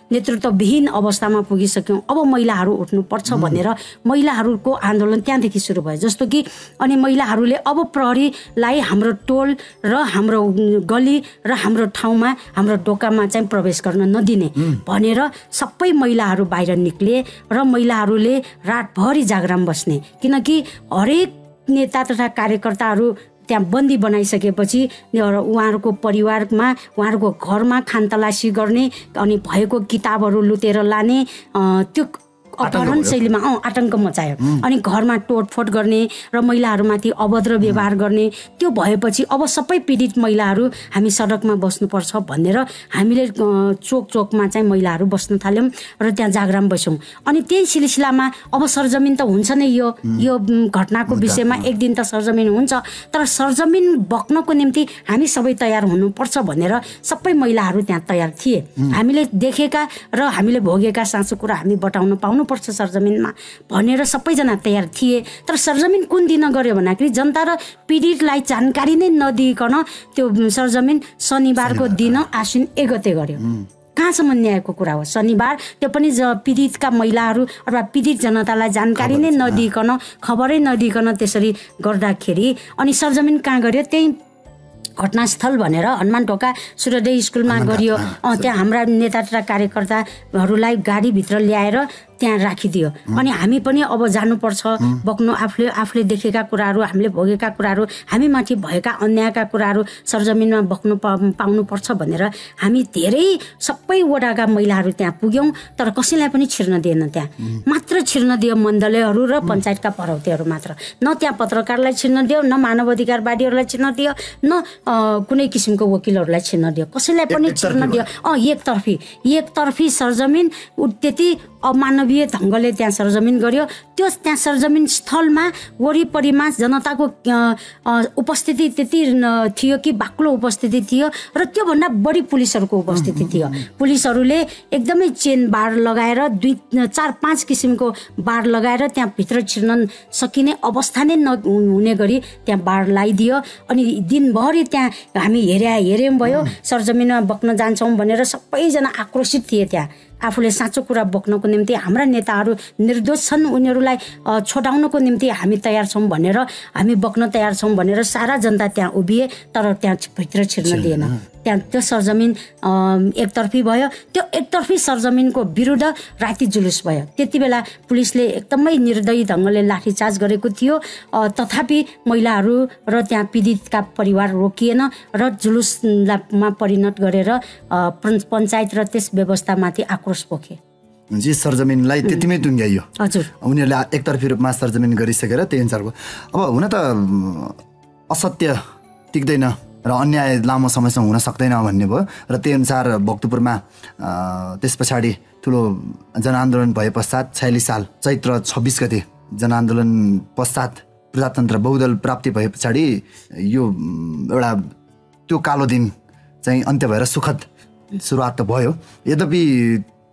नेतृत्वविहीन अवस्थामा पुगिसक्यौँ, अब महिलाहरू उठ्नुपर्छ भनेर महिलाहरूको आन्दोलन त्यहाँदेखि सुरु भयो। जस्तो कि अनि महिलाहरूले अब प्रहरीलाई हाम्रो टोल र हाम्रो गली र हाम्रो ठाउँमा हाम्रो डोकामा चाहिँ प्रवेश गर्न नदिने भनेर सबै महिलाहरू बाहिर निक्ले र महिलाहरूले रातभरि जागराम बस्ने। किनकि हरेक नेता तथा कार्यकर्ताहरू त्यहाँ बन्दी बनाइसकेपछि उहाँहरूको परिवारमा उहाँहरूको घरमा खानतलासी गर्ने अनि भएको किताबहरू लुटेर लाने त्यो अपहरण शैलीमा आतंक मचायो। अनि घरमा तोडफोड गर्ने र महिलाहरूमाथि अभद्र व्यवहार गर्ने। त्यो भएपछि अब सबै पीडित महिलाहरू हामी सडकमा बस्नुपर्छ भनेर हामीले चोकमा चाहिँ महिलाहरू बस्न थाल्यौँ र त्यहाँ जागराम बस्यौँ। अनि त्यही सिलसिलामा अब सरजमिन त हुन्छ नै, यो घटनाको विषयमा एक दिन त सरजमिन हुन्छ, तर सरजमिन बक्नको निम्ति हामी सबै तयार हुनुपर्छ भनेर सबै महिलाहरू त्यहाँ तयार थिए। हामीले देखेका र हामीले भोगेका साँचो कुरा हामी बताउन पाउनुपर्छ सरजमिनमा भनेर सबैजना तयार थिए। तर सरजमिन कुन दिन गर्यो भन्दाखेरि जनता र पीडितलाई जानकारी नै नदिइकन त्यो सरजमिन शनिबारको दिन आश्विन 1 गते गर्यो। कहाँसम्म न्यायको कुरा हो? शनिबार, त्यो पनि पीडितका महिलाहरू अथवा पीडित जनतालाई जानकारी नै नदिइकन, खबरै नदिइकन त्यसरी गर्दाखेरि अनि सरजमिन कहाँ गर्यो? त्यही घटनास्थल भनेर हनुमान ढोका सूर्योदय स्कुलमा गरियो। त्यहाँ हाम्रा नेता तथा कार्यकर्ताहरूलाई गाडीभित्र ल्याएर त्यहाँ राखिदियो। अनि हामी पनि अब जानुपर्छ, बक्नु आफूले देखेका कुराहरू, हामीले भोगेका कुराहरू, हामी माथि भएका अन्यायका कुराहरू सरजमिनमा बक्नु पाउनुपर्छ भनेर हामी धेरै सबै वडाका महिलाहरू त्यहाँ पुग्यौँ। तर कसैलाई पनि छिर्न दिएन। त्यहाँ मात्र छिर्न दियो मण्डलहरू र पञ्चायतका पढौतेहरू मात्र। न त्यहाँ पत्रकारलाई छिर्न दियो, न मानव अधिकारवादीहरूलाई छिर्न दियो, न कुनै किसिमको वकिलहरूलाई छिर्न दियो, कसैलाई पनि छिर्न दियो। एकतर्फी सरजमिन त्यति अमानवीय ढङ्गले त्यहाँ सरजमिन गर्यो। त्यो त्यहाँ सरजमिन स्थलमा वरिपरिमा जनताको उपस्थिति त्यति थियो कि बाक्लो उपस्थिति थियो र त्योभन्दा बढी पुलिसहरूको उपस्थिति थियो। पुलिसहरूले एकदमै चेन बार लगाएर 2-4-5 किसिमको बार लगाएर त्यहाँ भित्र छिर्न सकिने अवस्था नै नहुने गरी त्यहाँ बार लगाइदियो। अनि दिनभरि त्यहाँ हामी हेर्यौँ भयो, सरजमिनमा बक्न जान्छौँ भनेर सबैजना आक्रोशित थिए। त्यहाँ आफूले साँचो कुरा बोक्नको निम्ति हाम्रा नेताहरू निर्दोष छन्, उनीहरूलाई छोडाउनको निम्ति हामी तयार छौँ भनेर, हामी बक्न तयार छौँ भनेर सारा जनता त्यहाँ उभिए। तर त्यहाँ भित्र छिर्न दिएन। त्यहाँ त्यो सरजमिन एकतर्फी भयो। त्यो एकतर्फी सरजमिनको विरुद्ध राति जुलुस भयो। त्यति बेला पुलिसले एकदमै निर्दयी ढङ्गले लाठीचार्ज गरेको थियो। तथापि महिलाहरू र त्यहाँ पीडितका परिवार रोकिएन र जुलुसमा परिणत गरेर पञ्चायत र त्यस व्यवस्थामाथि आक्रोश पोखे। जी, सरजमिनलाई त्यतिमै टुङ्ग्याइयो। हजुर, उनीहरूले एकतर्फी रूपमा सरजमिन गरिसकेर त्यही अनुसारको अब हुन त असत्य टिक्दैन र अन्याय लामो समयसम्म हुन सक्दैन भन्ने भयो र त्यही अनुसार भक्तपुरमा त्यस पछाडि ठुलो जनआन्दोलन भए पश्चात 46 साल चैत्र 26 गते जनआन्दोलन पश्चात प्रजातन्त्र बहुदल प्राप्ति भए पछाडि यो एउटा त्यो कालो दिन चाहिँ अन्त्य भएर सुखद सुरुवात त भयो। यद्यपि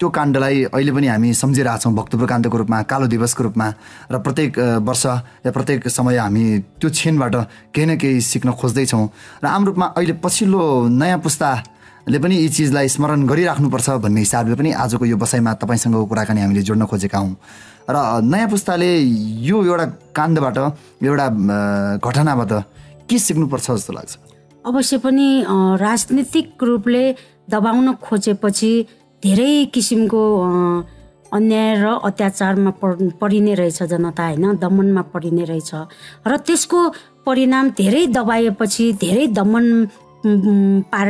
त्यो काण्डलाई अहिले पनि हामी सम्झिरहेछौँ भक्तपुर काण्डको रूपमा, कालो दिवसको रूपमा, र प्रत्येक वर्ष या प्रत्येक समय हामी त्यो क्षणबाट केही न केही सिक्न खोज्दैछौँ। र आम रूपमा अहिले पछिल्लो नयाँ पुस्ताले पनि यी चिजलाई स्मरण गरिराख्नुपर्छ भन्ने हिसाबले पनि आजको यो बसाइमा तपाईँसँगको कुराकानी हामीले जोड्न खोजेका हौँ। र नयाँ पुस्ताले यो एउटा काण्डबाट, एउटा घटनाबाट के सिक्नुपर्छ जस्तो लाग्छ? अवश्य पनि राजनीतिक रूपले दबाउन खोजेपछि धेरै किसिमको अन्याय र अत्याचारमा परिने रहेछ जनता, होइन, दमनमा परिने रहेछ। र त्यसको परिणाम धेरै दबाएपछि, धेरै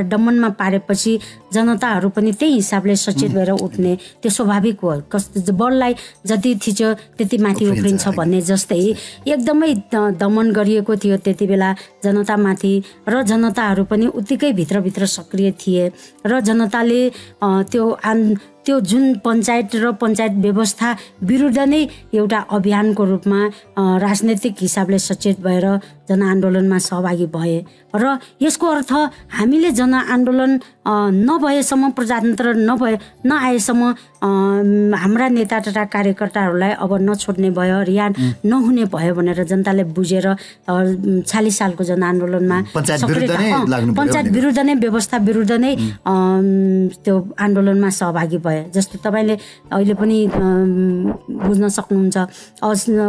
दमनमा पारेपछि जनताहरू पनि त्यही हिसाबले सचेत भएर उठ्ने त्यो स्वाभाविक हो। कस्तो बललाई जति थिच्यो त्यति माथि उफ्रिन्छ भन्ने जस्तै एकदमै दमन गरिएको थियो त्यति बेला जनतामाथि, र जनताहरू पनि उत्तिकै भित्रभित्र सक्रिय थिए र जनताले त्यो जुन पञ्चायत र पञ्चायत व्यवस्था विरुद्ध नै एउटा अभियानको रूपमा राजनैतिक हिसाबले सचेत भएर जनआन्दोलनमा सहभागी भए। र यसको अर्थ हामीले जनआन्दोलन नभएसम्म, प्रजातन्त्र नआएसम्म हाम्रा नेता तथा कार्यकर्ताहरूलाई अब नछोड्ने भयो, रिहा नहुने भयो भनेर जनताले बुझेर 40 सालको जनआन्दोलनमा पञ्चायत विरुद्ध नै, व्यवस्था विरुद्ध नै त्यो आन्दोलनमा सहभागी भए। जस्तो तपाईँले अहिले पनि बुझ्न सक्नुहुन्छ,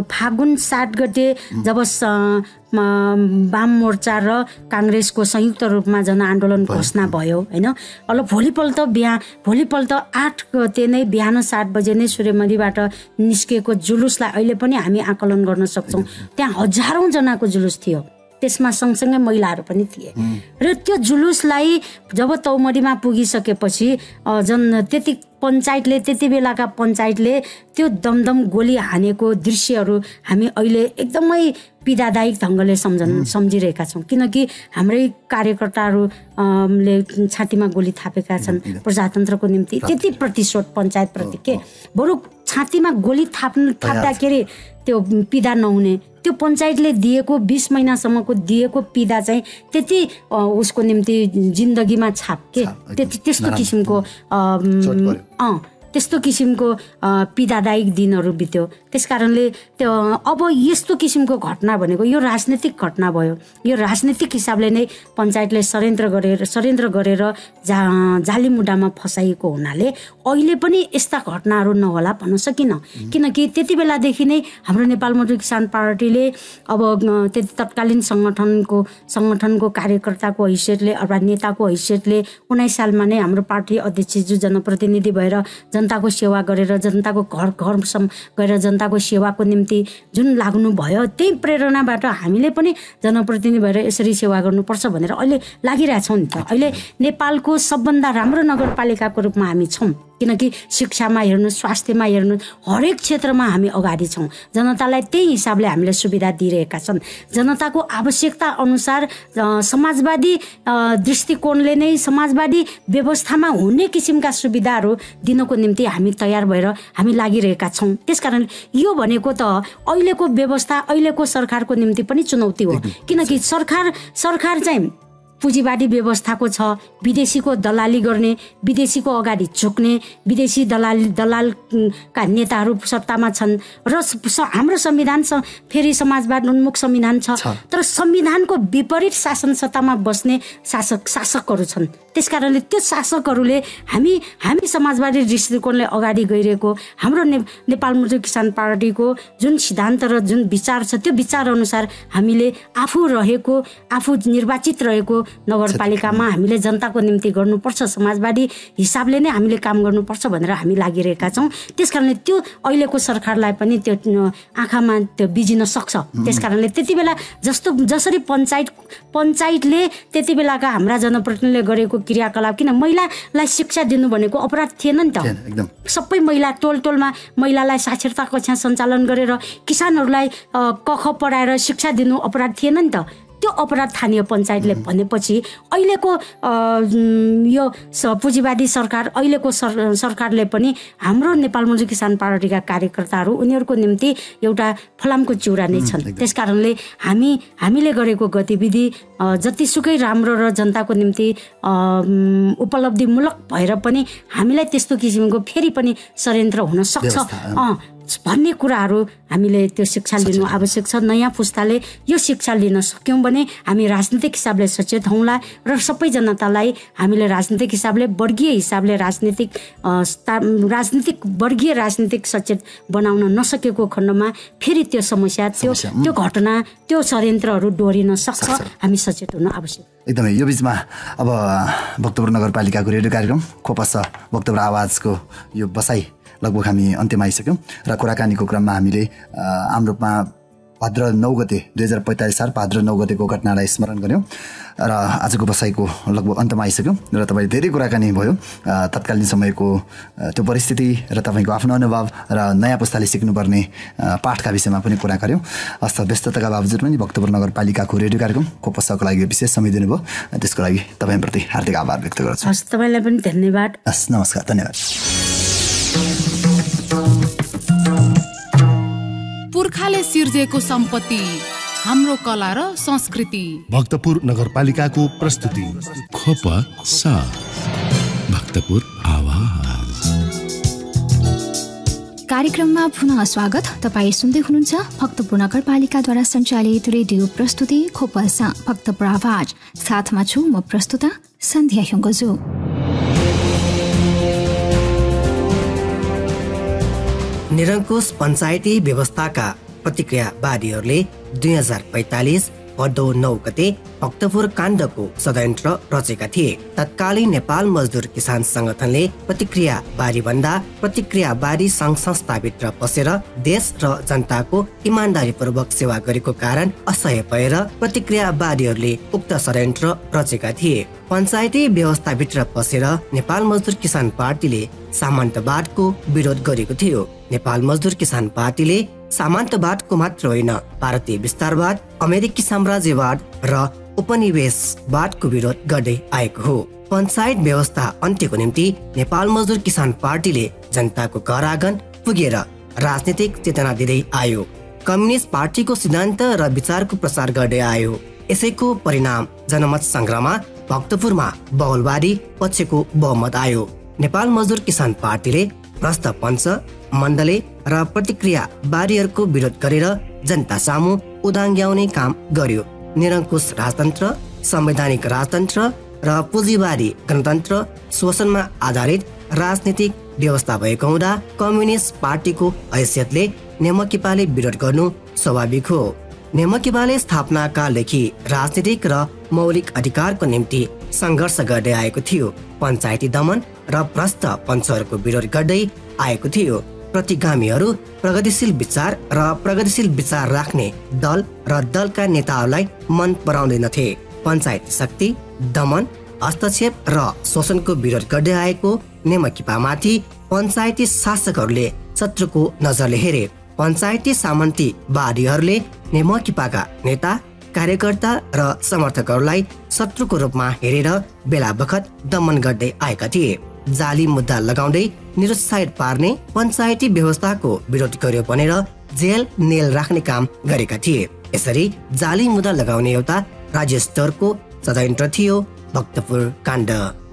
फागुन 7 गते जब वाम मोर्चा र काङ्ग्रेसको संयुक्त रूपमा जनआन्दोलन घोषणा भयो होइन, अब भोलिपल्ट 8 गते नै बिहान 7 बजे नै सूर्यमन्दिरबाट निस्केको जुलुसलाई अहिले पनि हामी आकलन गर्न सक्छौँ। त्यहाँ हजारौँ जनाको जुलुस थियो, त्यसमा सँगसँगै महिलाहरू पनि थिए। र त्यो जुलुसलाई जब तौमडीमा पुगिसकेपछि त्यति बेलाका पञ्चायतले त्यो दमदम गोली हानेको दृश्यहरू हामी अहिले एकदमै पीडादायक ढङ्गले सम्झिरहेका छौँ, किनकि हाम्रै कार्यकर्ताहरूले छातीमा गोली थापेका छन् प्रजातन्त्रको निम्ति। त्यति प्रतिशोध पञ्चायतप्रति के बरु छातीमा गोली थाप्दाखेरि त्यो पीडा नहुने, त्यो पञ्चायतले दिएको 20 महिनासम्मको दिएको पीडा चाहिँ त्यति उसको निम्ति जिन्दगीमा छाप के त्यस्तो किसिमको पीडादायक दिनहरू बित्यो। त्यसकारणले त्यो अब यस्तो किसिमको घटना भनेको यो राजनीतिक घटना भयो। यो राजनीतिक हिसाबले नै पञ्चायतले षड्यन्त्र गरेर जाली मुद्दामा फसाइएको हुनाले अहिले पनि यस्ता घटनाहरू नहोला भन्न सकिन्न, किनकि त्यति बेलादेखि नै हाम्रो नेपाल मजदुर किसान पार्टीले अब त्यति तत्कालीन सङ्गठनको कार्यकर्ताको हैसियतले अथवा नेताको हैसियतले 19 सालमा नै हाम्रो पार्टी अध्यक्षज्यू जनप्रतिनिधि भएर जनताको सेवा गरेर, जनताको घरसम्म गएर जनताको सेवाको निम्ति जुन लाग्नु भयो, त्यही प्रेरणाबाट हामीले पनि जनप्रतिनिधि भएर यसरी सेवा गर्नुपर्छ भनेर अहिले लागिरहेछौँ नि त। अहिले नेपालको सबभन्दा राम्रो नगरपालिकाको रूपमा हामी छौँ, किनकि शिक्षामा हेर्नु, स्वास्थ्यमा हेर्नु, हरेक क्षेत्रमा हामी अगाडि छौँ। जनतालाई त्यही हिसाबले हामीले सुविधा दिइरहेका छन्। जनताको आवश्यकता अनुसार समाजवादी दृष्टिकोणले नै समाजवादी व्यवस्थामा हुने किसिमका सुविधाहरू दिनको निम्ति हामी तयार भएर हामी लागिरहेका छौँ। त्यसकारण यो भनेको त अहिलेको व्यवस्था, अहिलेको सरकारको निम्ति पनि चुनौती हो, किनकि सरकार चाहिँ पुँजीवादी व्यवस्थाको छ। विदेशीको दलाली गर्ने, विदेशीको अगाडि झुक्ने, विदेशी दलालका नेताहरू सत्तामा छन् र हाम्रो संविधान फेरि समाजवाद उन्मुख संविधान छ, तर संविधानको विपरीत शासन सत्तामा बस्ने शासकहरू छन्। त्यसकारणले त्यो शासकहरूले हामी समाजवादी दृष्टिकोणले अगाडि गइरहेको हाम्रो नेपाल मजदुर किसान पार्टीको जुन सिद्धान्त र जुन विचार छ, त्यो विचार अनुसार हामीले आफू निर्वाचित रहेको नगरपालिकामा हामीले जनताको निम्ति गर्नुपर्छ, समाजवादी हिसाबले नै हामीले काम गर्नुपर्छ भनेर हामी लागिरहेका छौँ। त्यसकारणले त्यो अहिलेको सरकारलाई पनि त्यो आँखामा त्यो बिजिन सक्छ। त्यसकारणले त्यति बेला जसरी पञ्चायतले त्यति बेलाका हाम्रा जनप्रतिनिधिले गरेको क्रियाकलाप, किन महिलालाई शिक्षा दिनु भनेको अपराध थिएन नि त। सबै महिला टोलमा महिलालाई साक्षरता कक्षा सञ्चालन गरेर किसानहरूलाई कख पढाएर शिक्षा दिनु अपराध थिएन नि त। त्यो अपराध ठानियो पञ्चायतले भनेपछि अहिलेको यो पुँजीवादी सरकार, अहिलेको सरकारले पनि हाम्रो नेपाल मजदुर किसान पार्टीका कार्यकर्ताहरू उनीहरूको निम्ति एउटा फलामको चिउरा नै छन्। त्यसकारणले हामीले गरेको गतिविधि जतिसुकै राम्रो र जनताको निम्ति उपलब्धिमूलक भएर पनि हामीलाई त्यस्तो किसिमको फेरि पनि षड्यन्त्र हुन सक्छ भन्ने कुराहरू हामीले त्यो शिक्षा लिनु आवश्यक छ। नयाँ पुस्ताले यो शिक्षा लिन सक्यौँ भने हामी राजनीतिक हिसाबले सचेत हौँला र सबै जनतालाई हामीले राजनीतिक हिसाबले वर्गीय हिसाबले वर्गीय राजनीतिक सचेत बनाउन नसकेको खण्डमा फेरि त्यो समस्या, त्यो घटना, त्यो षड्यन्त्रहरू दोहोरिन सक्छ। हामी सचेत हुन आवश्यक। एकदमै। यो बिचमा अब भक्तपुर नगरपालिकाको रेडियो कार्यक्रम खोपस भक्तपुर आवाजको यो बसाइ लगभग हामी अन्त्यमा आइसक्यौँ र कुराकानीको क्रममा हामीले आम रूपमा भाद्र 9 गते 2045 साल भाद्र 9 गतेको घटनालाई स्मरण गऱ्यौँ र आजको बसाइको लगभग अन्तमा आइसक्यौँ र तपाईँ धेरै कुराकानी भयो तत्कालीन समयको त्यो परिस्थिति र तपाईँको आफ्नो अनुभव र नयाँ पुस्ताले सिक्नुपर्ने पाठका विषयमा पनि कुरा गऱ्यौँ। हस्त व्यस्तताका बावजुद पनि भक्तपुर नगरपालिकाको रेडियो कार्यक्रम खोपसाको लागि विशेष समय दिनुभयो, त्यसको लागि तपाईँप्रति हार्दिक आभार व्यक्त गर्छु। हस्, तपाईँलाई पनि धन्यवाद। हस्, नमस्कार, धन्यवाद। पुर्खाले सिर्जेको सम्पत्ति हाम्रो कला र संस्कृति। भक्तपुर नगरपालिकाको प्रस्तुति खोप साथ भक्तपुर आवाज। कार्यक्रममा पुनः स्वागत। तपाईँ सुन्दै हुनुहुन्छ भक्तपुर नगरपालिकाद्वारा सञ्चालित रेडियो प्रस्तुति खोपसा भक्तपुर आवाज। साथमा छु म प्रस्तुता सन्ध्या ह्युङ्गजु। निरङ्कुश पञ्चायती व्यवस्थाका प्रतिक्रियावादीहरूले 2045 भदौ 9 गते भक्तपुर काण्डको षड्यन्त्र रचेका थिए। तत्कालीन नेपाल मजदुर किसान संगठनले प्रतिक्रियावादी भन्दा प्रतिक्रियावादी सङ्घ संस्थाभित्र पसेर देश र जनताको इमान्दारीपूर्वक सेवा गरेको कारण असह्य भएर प्रतिक्रियावादीहरूले उक्त षड्यन्त्र रचेका थिए। पञ्चायती व्यवस्थाभित्र पसेर नेपाल मजदुर किसान पार्टीले सामन्तवादको विरोध गरेको थियो। नेपाल मजदुर किसान पार्टीले सामन्तवादको मात्र होइन, भारतीय विस्तारवाद, अमेरिकी साम्राज्यवाद र उपनिवेशवादको विरोध गर्दै आएको हो। पञ्चायत व्यवस्था अन्त्यको निम्ति नेपाल मजदुर किसान पार्टीले जनताको घर आँगन पुगेर राजनीतिक चेतना दिँदै आयो। कम्युनिस्ट पार्टीको सिद्धान्त र विचारको प्रसार गर्दै आयो। यसैको परिणाम जनमत संग्रहमा भक्तपुरमा बहुलवादी पक्षको बहुमत आयो। नेपाल मजदुर किसान पार्टीले भ्रष्ट पञ्च मण्डले र प्रतिक्रियावादीहरूको विरोध गरेर जनता सामु उदाङ्ग्याउने काम गर्यो। निरङ्कुश राजतन्त्र, संवैधानिक राजतन्त्र र पुँजीवादी गणतन्त्र शोषणमा आधारित राजनीतिक व्यवस्था भएको हुँदा कम्युनिस्ट पार्टीको हैसियतले नेमकिपाले विरोध गर्नु स्वाभाविक हो। नेमकिपाले स्थापना कालदेखि राजनीतिक र मौलिक अधिकारको निम्ति सङ्घर्ष गर्दै आएको थियो। पञ्चायती दमन र भ्रष्ट पञ्चहरूको विरोध गर्दै आएको थियो। प्रतिगामीहरू प्रगतिशील विचार र प्रगतिशील विचार राख्ने दल र दलका नेताहरूलाई मन पराउँदैनथे। पञ्चायती शक्ति, दमन, हस्तक्षेप र शोषणको विरोध गर्दै आएको नेमकिपामाथि पञ्चायती शासकहरूले शत्रुको नजरले हेरे। पञ्चायती सामन्तीवादीहरूले नेमकिपाका नेता, कार्यकर्ता र समर्थकहरूलाई शत्रुको रूपमा हेरेर बेला बखत दमन गर्दै आएका थिए। जाली मुद्दा लगाउँदै निरुत्साहित पार्ने, पञ्चायती व्यवस्थाको विरोध गर्यो भनेर जेल नेल राख्ने काम गरेका थिए। यसरी जाली मुद्दा लगाउने एउटा राज्य स्तरको षड्यन्त्र थियो भक्तपुर काण्ड।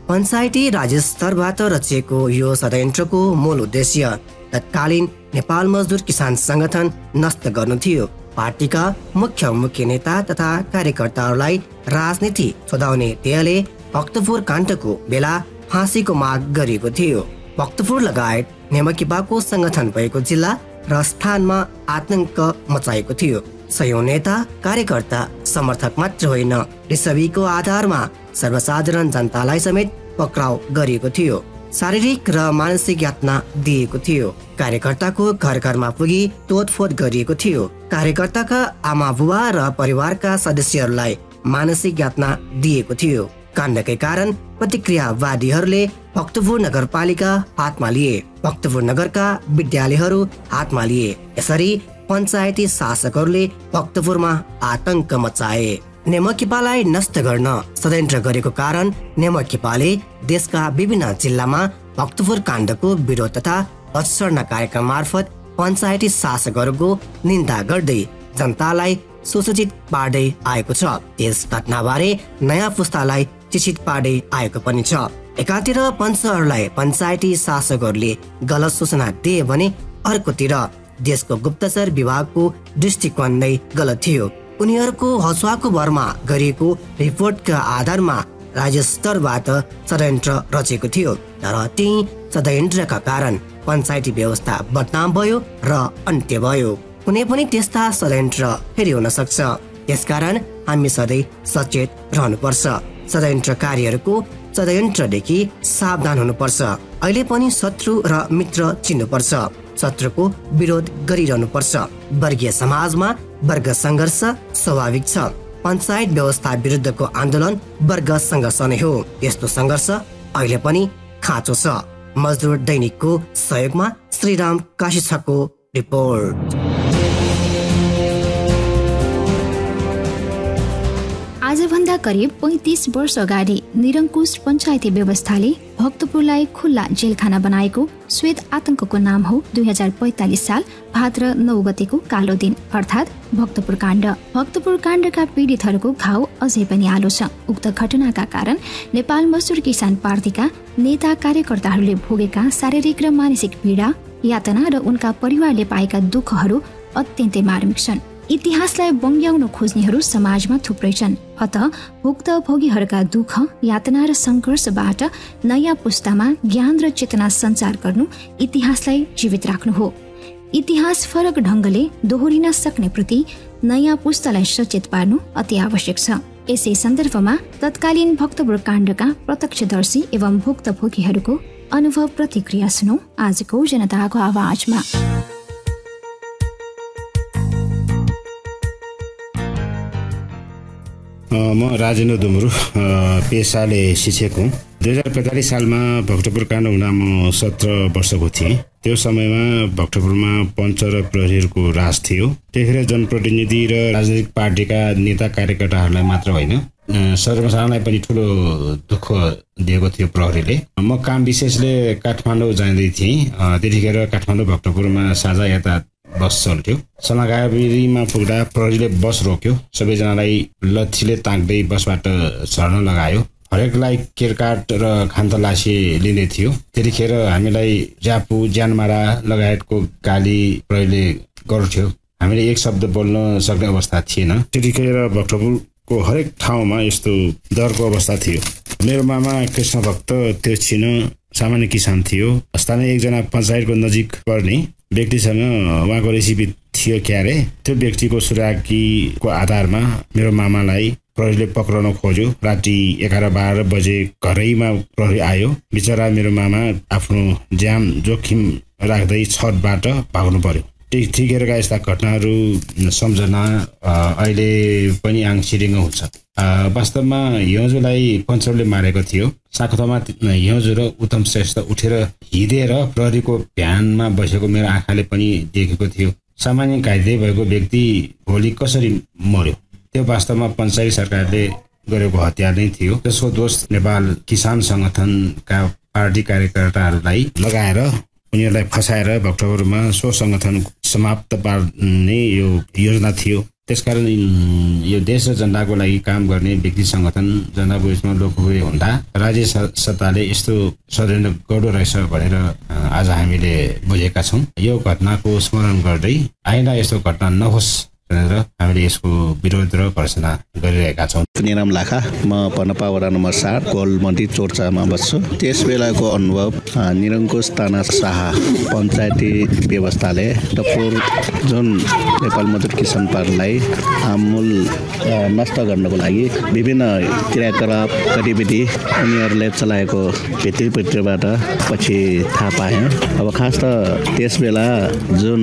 पञ्चायती राज्य स्तरबाट रचिएको यो षड्यन्त्रको मूल उद्देश्य तत्कालीन नेपाल मजदुर किसान संगठन नष्ट गर्नु थियो। पार्टीका मुख्य नेता तथा कार्यकर्ताहरूलाई राजनीति छोडाउने ध्येयले भक्तपुर काण्डको बेला फाँसीको माग गरिएको थियो। भक्तपुर लगायत नेमकिपाको संगठन भएको जिल्ला र स्थानमा आतंक मचाएको थियो। सयौं नेता, कार्यकर्ता, समर्थक मात्र होइन, रिसबीको आधारमा सर्वसाधारण जनतालाई समेत पक्राउ गरिएको थियो। शारीरिक र मानसिक यातना दिएको थियो। कार्यकर्ताको घर घरमा पुगी तोडफोड गरिएको थियो। कार्यकर्ताका आमा बुबा र परिवारका सदस्यहरूलाई मानसिक यातना दिएको थियो। काण्डकै कारण प्रतिक्रियावादीहरूले भक्तपुर नगरपालिका हातमा लिए। भक्तपुर नगरका विद्यालयहरू हातमा लिए। यसरी पञ्चायती शासकहरूले भक्तपुरमा आतंक मचाए। नेमकिपालाई नष्ट गर्न षड्यन्त्र गरेको कारण नेमकिपाले देशका विभिन्न जिल्लामा भक्तपुर काण्डको विरोध तथा हत्सर्ना कार्यक्रम मार्फत पञ्चायती शासकहरूको निन्दा गर्दै जनतालाई सुसूचित पार्दै आएको छ। त्यस घटनाबारे नयाँ पुस्तालाई चिचित पार्दै आएको पनि छ। एकातिर पञ्चहरूलाई पञ्चायती शासकहरूले गलत सूचना दिए भने अर्कोतिर देशको गुप्तचर विभागको दृष्टिकोण नै गलत थियो। उनीहरूको हसुवाको भरमा गरिएको रिपोर्टका आधारमा राज्य स्तरबाट षड्यन्त्र रचेको थियो। तर त्यही षड्यन्त्रका कारण पञ्चायती व्यवस्था बदनाम भयो र अन्त्य भयो। कुनै पनि त्यस्ता षड्यन्त्र फेरि हुन सक्छ। त्यसकारण हामी सधैँ सचेत रहनुपर्छ। षड्यन्त्रकारीहरूको षड्यन्त्रदेखि सावधान हुनुपर्छ। अहिले पनि शत्रु र मित्र चिन्नुपर्छ। शत्रुको विरोध गरिरहनुपर्छ। वर्गीय समाजमा वर्ग सङ्घर्ष स्वाभाविक छ। पञ्चायत व्यवस्था विरुद्धको आन्दोलन वर्ग सङ्घर्ष नै हो। यस्तो सङ्घर्ष अहिले पनि खाँचो छ। मजदुर दैनिकको सहयोगमा श्रीराम काशीछको रिपोर्ट। आजभन्दा करिब 35 वर्ष अगाडि निरङ्कुश पञ्चायती व्यवस्थाले भक्तपुरलाई खुल्ला जेलखाना बनाएको श्वेत आतंकको नाम हो 2045 साल भाद्र 9 गतेको कालो दिन अर्थात् भक्तपुर काण्ड। भक्तपुर काण्डका पीडितहरूको घाउ अझै पनि आलो छ। उक्त घटनाका कारण नेपाल मजदुर किसान पार्टीका नेता कार्यकर्ताहरूले भोगेका शारीरिक र मानसिक पीडा, यातना र उनका परिवारले पाएका दुःखहरू अत्यन्तै मार्मिक छन्। इतिहासलाई बङ्ग्याउन खोज्नेहरू समाजमा थुप्रै छन्। अतः भुक्तभोगीहरूका दुःख, यातना र सङ्घर्षबाट नयाँ पुस्तामा ज्ञान र चेतना सञ्चार गर्नु इतिहासलाई जीवित राख्नु हो। इतिहास फरक ढङ्गले दोहोरिन सक्ने प्रति नयाँ पुस्तालाई सचेत पार्नु अति आवश्यक छ। यसै सन्दर्भमा तत्कालीन भक्तपुर काण्डका प्रत्यक्षदर्शी एवं भुक्तभोगीहरूको अनुभव प्रतिक्रिया सुनौ आजको जनताको आवाजमा। म राजेन्द्र दुमरु पेसाले शिक्षक हुँ। 2045 सालमा भक्तपुर काण्ड हुँदा म 17 वर्षको थिएँ। त्यो समयमा भक्तपुरमा पञ्च र प्रहरीहरूको राज थियो। त्यतिखेर जनप्रतिनिधि र राजनीतिक पार्टीका नेता कार्यकर्ताहरूलाई मात्र होइन, सर्वसाधारणलाई पनि ठुलो दुःख दिएको थियो प्रहरीले। म काम विशेषले काठमाडौँ जाँदै थिएँ। त्यतिखेर काठमाडौँ भक्तपुरमा साझा यातायात बस चल्थ्यो। समागारीमा पुग्दा प्रहरीले बस रोक्यो। सबैजनालाई लट्ठीले ताक्दै बसबाट झर्न लगायो। हरेकलाई केरकाट र खानतलासी लिँदै थियो। त्यतिखेर हामीलाई ज्यापु, ज्यानमारा लगायतको गाली प्रहरीले गर्थ्यो। हामीले एक शब्द बोल्न सक्ने अवस्था थिएन। त्यतिखेर भक्तपुरको हरेक ठाउँमा यस्तो डरको अवस्था थियो। मेरो मामा कृष्ण भक्त त्यो छिन सामान्य किसान थियो। स्थानीय एकजना पञ्चायतको नजिक पर्ने व्यक्तिसँग उहाँको रेसिपी थियो क्यारे। त्यो व्यक्तिको सुराकीको आधारमा मेरो मामालाई प्रहरीले पक्राउन खोज्यो। राति 11-12 बजे घरैमा प्रहरी आयो। बिचरा मेरो मामा आफ्नो ज्यान जोखिम राख्दै छतबाट भाग्नु पर्यो। त्यतिखेरका यस्ता घटनाहरू सम्झना अहिले पनि आङसिरिङ हुन्छ। वास्तवमा हिउँझोलाई पञ्चरले मारेको थियो। साखुथामा हिउँझो र उत्तम श्रेष्ठ उठेर हिँडेर प्रहरीको भ्यानमा बसेको मेरो आँखाले पनि देखेको थियो। सामान्य घाइते भएको व्यक्ति भोलि कसरी मर्यो? त्यो वास्तवमा पञ्चायत सरकारले गरेको हत्या नै थियो। त्यसको दोष नेपाल किसान सङ्गठनका पार्टी कार्यकर्ताहरूलाई लगाएर उनीहरूलाई फसाएर भक्तपुरमा सो सङ्गठन समाप्त पार्ने यो योजना थियो। त्यसकारण यो देश र जनताको लागि काम गर्ने व्यक्ति सङ्गठन जनताको बिचमा लोकप्रिय हुँदा राज्य सत्ताले यस्तो षड्यन्त्र गर्दो रहेछ भनेर आज हामीले बुझेका छौँ। यो घटनाको स्मरण गर्दै आइन्दा यस्तो घटना नहोस् भनेर हामीले यसको विरोध र भर्सना गरिरहेका छौँ। निराम लाखा, म पनपा वडा नम्बर 7 कोलमन्डी चोर्चामा बस्छु। त्यस बेलाको अनुभव निरङ्कुश ताना शाह पञ्चायती व्यवस्थाले भक्तपुर जुन नेपाल मजदुर किसान पार्टीलाई आमूल नष्ट गर्नको लागि विभिन्न क्रियाकलाप गतिविधि उनीहरूले चलाएको भित्रीबाट पछि थाहा पाएँ। अब खास त त्यस बेला जुन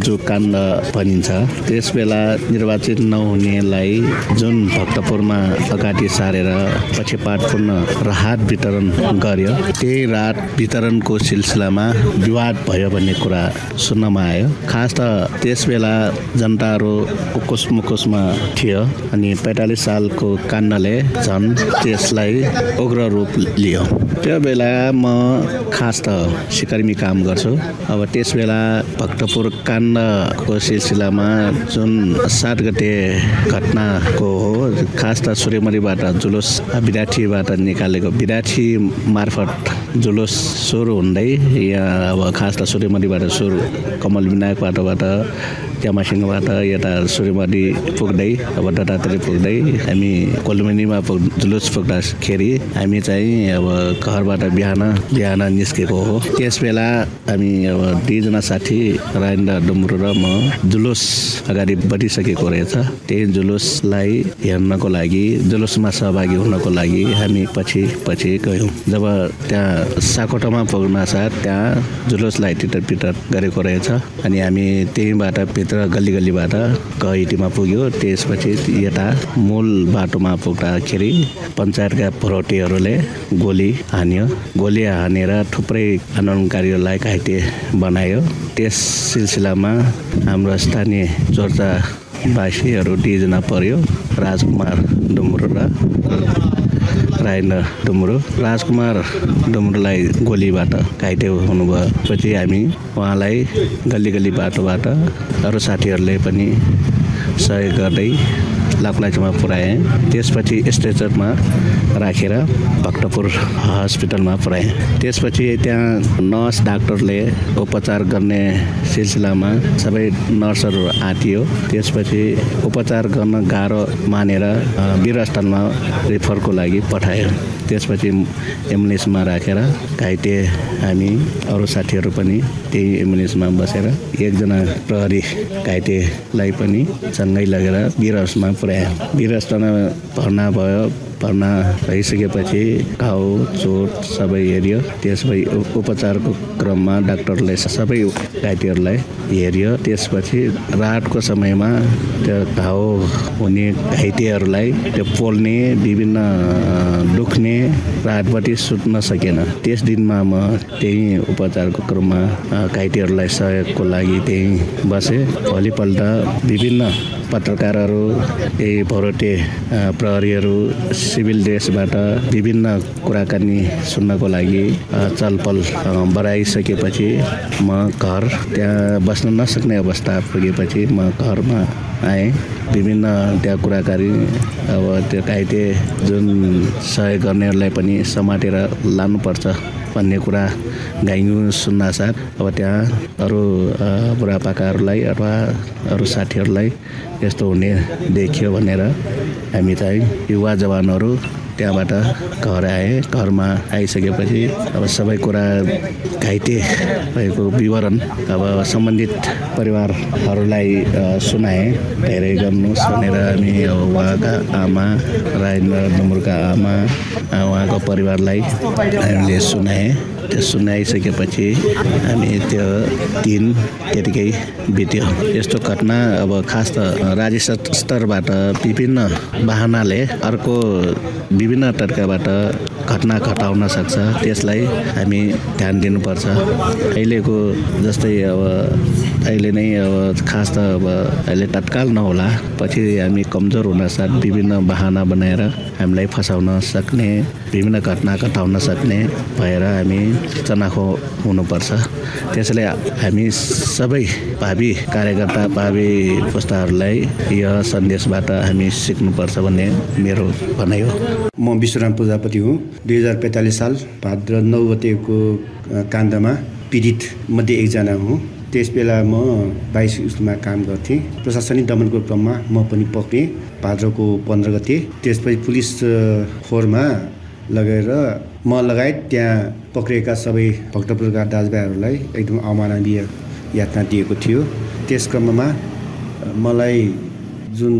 जो काण्ड भनिन्छ, त्यस बेला निर्वाचित नहुनेलाई जुन भक्तपुरमा अगाडि सारेर पछि पाठपूर्ण राहत वितरण गर्यो। त्यही राहत वितरणको सिलसिलामा विवाद भयो भन्ने कुरा सुन्नमा आयो। खास त त्यस बेला जनताहरू उकुस मुकुसमा थियो अनि 45 सालको काण्डले झन् त्यसलाई उग्र रूप लियो। त्यो बेला म खास त सिकर्मी काम गर्छु। अब त्यस बेला भक्तपुर काण्डको सिलसिलामा जुन 7 गते घटनाको हो, खास त सूर्यमणिबाट जुलुस विद्यार्थीबाट निकालेको विद्यार्थी मार्फत जुलुस सुरु हुँदै यहाँ अब खास त सूर्यमणिबाट सुरु कमल विनायक बाटोबाट च्यामासिङबाट यता सूर्यमती पुग्दै अब दत्तात्रेय पुग्दै हामी कोलुमनीमा जुलुस पुग्दाखेरि हामी चाहिँ अब घरबाट बिहान निस्केको हो। त्यस बेला हामी अब 2 जना साथी राजेन्द्र डुम्रु र म जुलुस अगाडि बढिसकेको रहेछ। त्यही जुलुसलाई हेर्नको लागि जुलुसमा सहभागी हुनको लागि हामी पछि गयौँ। जब त्यहाँ साकोटामा पुग्न साथ त्यहाँ जुलुसलाई टिटर गरेको रहेछ अनि हामी त्यहीबाट भित्र गल्लीबाट गैटीमा पुग्यो। त्यसपछि यता मूल बाटोमा पुग्दाखेरि पञ्चायतका भरोटेहरूले गोली हानेर थुप्रै आन्दोलनकारीहरूलाई घाइते बनायो। त्यस सिलसिलामा हाम्रो स्थानीय चोर्चावासीहरू 2 जना पर्यो, राजकुमार डुम्रु र राजेन्द्र डुम्रु। राजकुमार डुम्रुलाई गोलीबाट घाइते हुनुभयो। पछि हामी उहाँलाई गल्ली बाटोबाट अरू साथीहरूले पनि सहयोग गर्दै लाकुलाचमा पुर्याए। त्यसपछि स्ट्रेचरमा राखेर भक्तपुर हस्पिटलमा पुर्याए। त्यसपछि त्यहाँ नर्स डाक्टरले उपचार गर्ने सिलसिलामा सबै नर्सहरू आतियो। त्यसपछि उपचार गर्न गाह्रो मानेर वीरस्थलमा रेफरको लागि पठायो। त्यसपछि एम्बुलेन्समा राखेर घाइते हामी अरू साथीहरू पनि त्यही एम्बुलेन्समा बसेर 1 जना प्रहरी घाइतेलाई पनि सँगै लगेर वीरस्थलमा पुर्यायो। वीरस्थलमा भर्ना भयो। भर्ना भइसकेपछि घाउ चोट सबै हेऱ्यो। त्यसपछि उपचारको क्रममा डाक्टरले सबै घाइतेहरूलाई हेऱ्यो। त्यसपछि रातको समयमा त्यो घाउ हुने घाइतेहरूलाई त्यो पोल्ने विभिन्न दुख्ने रातभरि सुत्न सकेन। त्यस दिनमा म त्यही उपचारको क्रममा घाइतेहरूलाई सहयोगको लागि त्यही बसेँ। भोलिपल्ट विभिन्न पत्रकारहरू भरोटे प्रहरीहरू सिभिल ड्रेसबाट विभिन्न कुराकानी सुन्नको लागि चलपल बढाइसकेपछि म घर त्यहाँ बस्न नसक्ने अवस्था पुगेपछि म घरमा आएँ। विभिन्न त्यहाँ कुराकानी अब त्यो घाइते जुन सहयोग गर्नेहरूलाई पनि समातेर लानुपर्छ भन्ने कुरा गाइनु सुन्नासाथ अब त्यहाँ अरू बुढापाकाहरूलाई अथवा अरू साथीहरूलाई यस्तो हुने देखियो भनेर हामी चाहिँ युवा जवानहरू त्यहाँबाट घर आए। घरमा आइसकेपछि अब सबै कुरा घाइते भएको विवरण अब सम्बन्धित परिवारहरूलाई सुनाए। धेरै गर्नुहोस् भनेर हामी उहाँका आमा राजेन्द्र डुम्रुका आमा उहाँको परिवारलाई हामीले सुनाए। त्यो सुनाइसकेपछि हामी त्यो दिन त्यतिकै बित्यो। यस्तो घटना अब खास त राज्य स्तरबाट विभिन्न बहानाले अर्को विभिन्न तरिकाबाट घटना घटाउन सक्छ। त्यसलाई हामी ध्यान दिनुपर्छ। अहिलेको जस्तै अब अहिले नै अब खास त अब अहिले तत्काल नहोला, पछि हामी कमजोर हुनसाथ विभिन्न बहाना बनाएर हामीलाई फसाउन सक्ने, विभिन्न घटना घटाउन सक्ने भएर हामी चनाखो हुनुपर्छ। त्यसैले हामी सबै भावी कार्यकर्ता भावी पुस्ताहरूलाई यो सन्देशबाट हामी सिक्नुपर्छ भन्ने मेरो भनाइ हो। म विश्वराम प्रजापति हुँ। 2045 साल भाद्र 9 गतेको काण्डमा पीडित मध्ये एकजना हुँ। त्यस बेला म 22 स्कुलमा काम गर्थेँ। प्रशासनिक दमनको क्रममा म पनि पक्रेँ भाद्रको 15 गते। त्यसपछि पुलिस खोरमा लगेर म लगायत त्यहाँ पक्रिएका सबै भक्तपुरका दाजुभाइहरूलाई एकदम अमानवीय यातना दिएको थियो। त्यस क्रममा मलाई जुन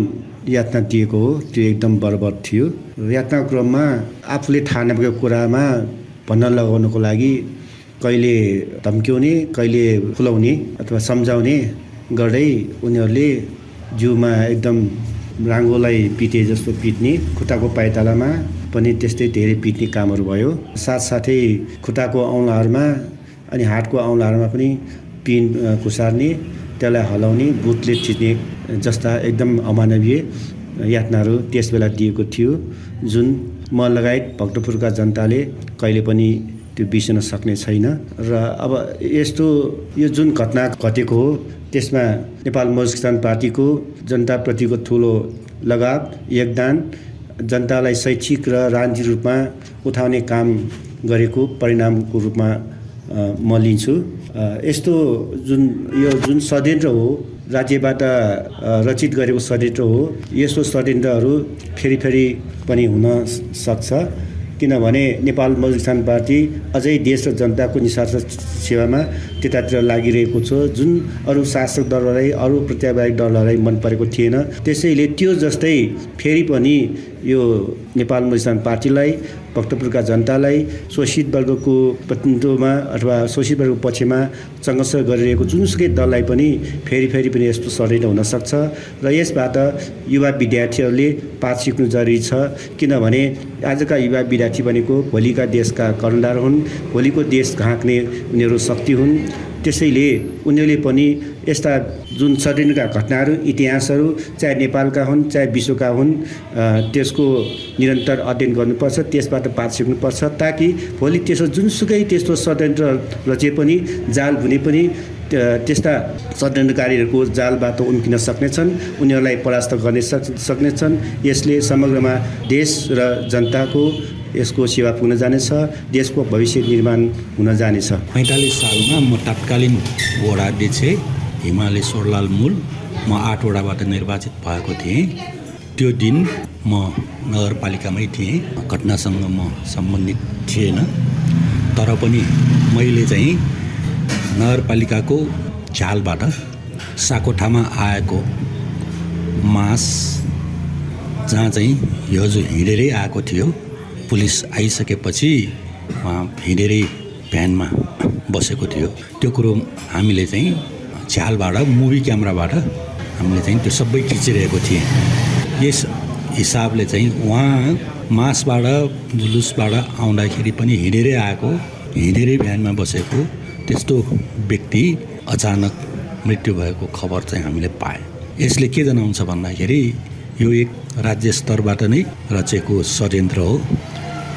यातना दिएको हो त्यो एकदम बर्बर थियो। यातना क्रममा आफूले थाहा नभएको कुरामा भन्न लगाउनको लागि कहिले धम्क्याउने, कहिले खुलाउने अथवा सम्झाउने गर्दै उनीहरूले जिउमा एकदम राङ्गोलाई पिटे जस्तो पिट्ने, खुट्टाको पाइतालामा पनि त्यस्तै धेरै पिट्ने कामहरू भयो। साथसाथै खुट्टाको औँलाहरूमा अनि हातको औँलाहरूमा पनि पिन खुसार्ने, त्यसलाई हलाउने, बुटले थिच्ने जस्ता एकदम अमानवीय यातनाहरू त्यस बेला दिएको थियो, जुन म लगायत भक्तपुरका जनताले कहिले पनि त्यो बिर्सन सक्ने छैन। र अब यस्तो यो जुन घटना घटेको हो त्यसमा नेपाल मजदुर किसान पार्टीको जनताप्रतिको ठुलो लगाव, योगदान, जनतालाई शैक्षिक र राजनीतिक रूपमा उठाउने काम गरेको परिणामको रूपमा म लिन्छु। यस्तो जुन षड्यन्त्र हो राज्यबाट रचित गरेको षड्यन्त्र हो। यस्तो षड्यन्त्रहरू फेरि फेरि पनि हुन सक्छ, किनभने नेपाल मजदुर किसान पार्टी अझै देश र जनताको निस्वार्थ सेवामा त्यतातिर लागिरहेको छ, जुन अरू शासक दलहरूलाई अरू प्रत्यावादी दलहरूलाई मन परेको थिएन। त्यसैले त्यो जस्तै फेरि पनि यो नेपाल मजदुर किसान पार्टीलाई, भक्तपुरका जनतालाई, शोषित वर्गको प्रतिनिधित्वमा अथवा शोषित वर्गको पक्षमा सङ्घर्ष गरिरहेको जुनसुकै दललाई पनि फेरि पनि यस्तो षड्यन्त्र हुनसक्छ र यसबाट युवा विद्यार्थीहरूले पाठ सिक्नु जरुरी छ, किनभने आजका युवा विद्यार्थी भनेको भोलिका देशका कर्णधार हुन्, भोलिको देश ढाक्ने उनीहरू शक्ति हुन्। त्यसैले उनीहरूले पनि यस्ता जुन षड्यन्त्रका घटनाहरू, इतिहासहरू चाहे नेपालका हुन् चाहे विश्वका हुन्, त्यसको निरन्तर अध्ययन गर्नुपर्छ, त्यसबाट पाठ सिक्नुपर्छ, ताकि भोलि त्यसो जुनसुकै त्यस्तो षड्यन्त्र रचे पनि, जाल बुने पनि त्यस्ता षड्यन्त्रकारीहरूको जालबाट उम्किन सक्नेछन्, उनीहरूलाई परास्त गर्न सक्नेछन्। यसले समग्रमा देश र जनताको यसको सेवा पुग्न जानेछ, देशको भविष्य निर्माण हुन जानेछ। 45 सालमा म तत्कालीन वडा अध्यक्ष हिमालय स्वरलाल मूल, म 8 वडाबाट निर्वाचित भएको थिएँ। त्यो दिन म नगरपालिकामै थिएँ, घटनासँग म सम्बन्धित थिएन, तर पनि मैले चाहिँ नगरपालिकाको झ्यालबाट साकोठामा आएको मास, जहाँ चाहिँ हिजो हिँडेरै आएको थियो, पुलिस आइसकेपछि उहाँ हिँडेरै भ्यानमा बसेको थियो, त्यो कुरो हामीले चाहिँ झ्यालबाट मुभी क्यामेराबाट हामीले चाहिँ त्यो सबै खिचिरहेको थिएँ। यस हिसाबले चाहिँ उहाँ मासबाट जुलुसबाट आउँदाखेरि पनि हिँडेरै आएको, हिँडेरै भ्यानमा बसेको त्यस्तो व्यक्ति अचानक मृत्यु भएको खबर चाहिँ हामीले पायौँ। यसले के जनाउँछ भन्दाखेरि यो एक राज्य स्तरबाट नै रचेको षड्यन्त्र हो,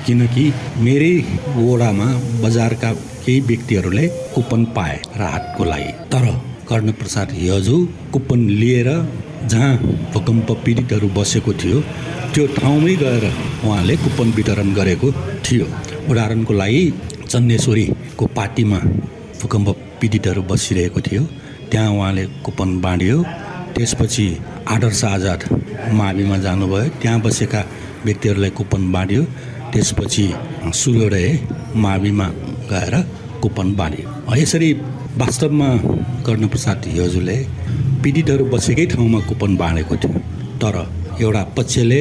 किनकि मेरै वडामा बजारका केही व्यक्तिहरूले कुपन पाए राहतको लागि, तर कर्णप्रसाद हिजो कुपन लिएर जहाँ भूकम्प पीडितहरू बसेको थियो त्यो ठाउँमै गएर उहाँले कुपन वितरण गरेको थियो। उदाहरणको लागि चन्देश्वरीको पार्टीमा भूकम्प पीडितहरू बसिरहेको थियो, त्यहाँ उहाँले कुपन बाँड्यो। त्यसपछि आदर्श आजाद माविमा जानुभयो, त्यहाँ बसेका व्यक्तिहरूलाई कुपन बाँड्यो। त्यसपछि सूर्योदय माविमा गएर कुपन बाँड्यो। यसरी वास्तवमा कर्णप्रसाद हिजोले पीडितहरू बसेकै ठाउँमा कुपन बाँडेको थियो, तर एउटा पक्षले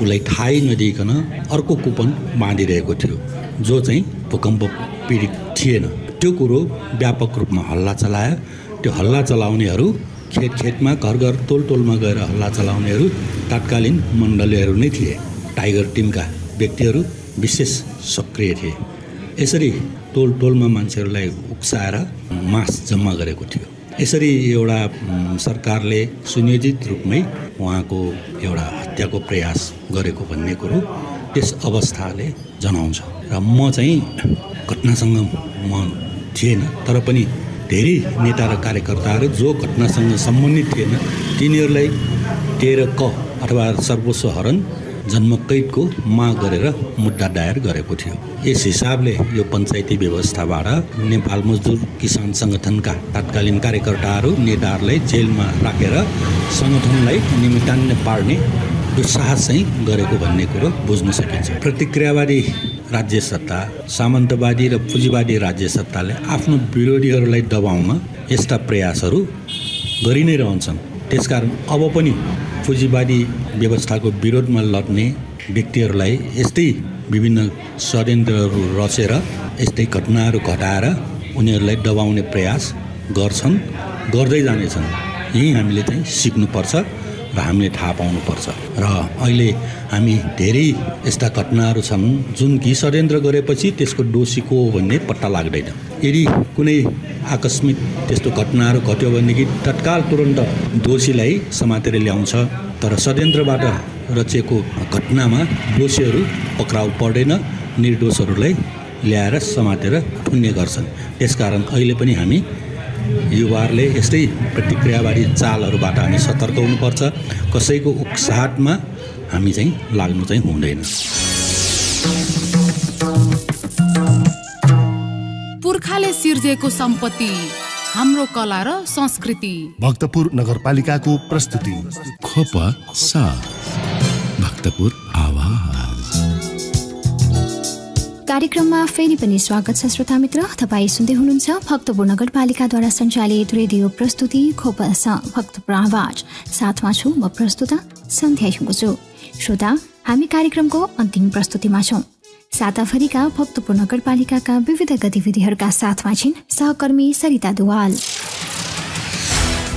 उसलाई थाहै नदिइकन अर्को कुपन बाँधिरहेको थियो, जो चाहिँ भूकम्प पीडित थिएन। त्यो कुरो व्यापक रूपमा हल्ला चलायो। त्यो हल्ला चलाउनेहरू खेतमा, घर टोलमा गएर हल्ला चलाउनेहरू तत्कालीन मण्डलीहरू नै थिए। टाइगर टिमका व्यक्तिहरू विशेष सक्रिय थिए। यसरी टोलमा मान्छेहरूलाई उक्साएर मास जम्मा गरेको थियो। यसरी एउटा सरकारले सुनियोजित रूपमै उहाँको एउटा हत्याको प्रयास गरेको भन्ने कुरो त्यस अवस्थाले जनाउँछ। र म चाहिँ घटनासँग म थिएन, तर पनि धेरै नेता र कार्यकर्ताहरू जो घटनासँग सम्बन्धित थिएन तिनीहरूलाई 13 क अथवा सर्वोच्च हरण जन्मकैदको माग गरेर मुद्दा दायर गरेको थियो। यस हिसाबले यो पञ्चायती व्यवस्थाबाट नेपाल मजदुर किसान सङ्गठनका तत्कालीन कार्यकर्ताहरू, नेताहरूलाई जेलमा राखेर सङ्गठनलाई निमित्तान्य पार्ने दुस्साहस चाहिँ गरेको भन्ने कुरो बुझ्न सकिन्छ। प्रतिक्रियावादी राज्य सत्ता, सामन्तवादी र पुँजीवादी राज्य सत्ताले आफ्नो विरोधीहरूलाई दबाउन यस्ता प्रयासहरू गरि नै रहन्छन्। त्यसकारण अब पनि पुँजीवादी व्यवस्थाको विरोधमा लड्ने व्यक्तिहरूलाई यस्तै विभिन्न षड्यन्त्रहरू रचेर यस्तै घटनाहरू घटाएर उनीहरूलाई दबाउने प्रयास गर्छन्, गर्दै जानेछन्। यही हामीले चाहिँ सिक्नुपर्छ र हामीले थाहा पाउनुपर्छ। र अहिले हामी धेरै यस्ता घटनाहरू छन् जुन कि षड्यन्त्र गरेपछि त्यसको दोषी को हो भन्ने पत्ता लाग्दैन। यदि कुनै आकस्मिक त्यस्तो घटनाहरू घट्यो भनेदेखि तत्काल तुरन्त दोषीलाई समातेर ल्याउँछ, तर षड्यन्त्रबाट रचेको घटनामा दोषीहरू पक्राउ पर्दैन, निर्दोषहरूलाई ल्याएर समातेर थुन्ने गर्छन्। त्यसकारण अहिले पनि हामी युवाहरूले यस्तै प्रतिक्रियावादी चालहरूबाट हामी सतर्क हुनुपर्छ। कसैको उक्साहटमा हामी चाहिँ लाग्नु चाहिँ हुँदैन। पुर्खाले सिर्जेको सम्पत्ति हाम्रो कला र संस्कृति। भक्तपुर नगरपालिकाको प्रस्तुति। खोप साथ भक्तपुर आवाज। कार्यक्रममा फेरि पनि स्वागत छ श्रोता मित्र। तपाईँ सुन्दै हुनुहुन्छ भक्तपुर नगरपालिकाद्वारा सञ्चालित रेडियो प्रस्तुति खोप भक्तपुर आवाज। साथमा छु म प्रस्तुता सन्ध्या छु। श्रोता, हामी कार्यक्रमको अन्तिम प्रस्तुतिमा छौँ। साताभरिका भक्तपुर नगरपालिकाका विविध गतिविधिहरूका साथमा छिन् सहकर्मी सरिता दुवाल।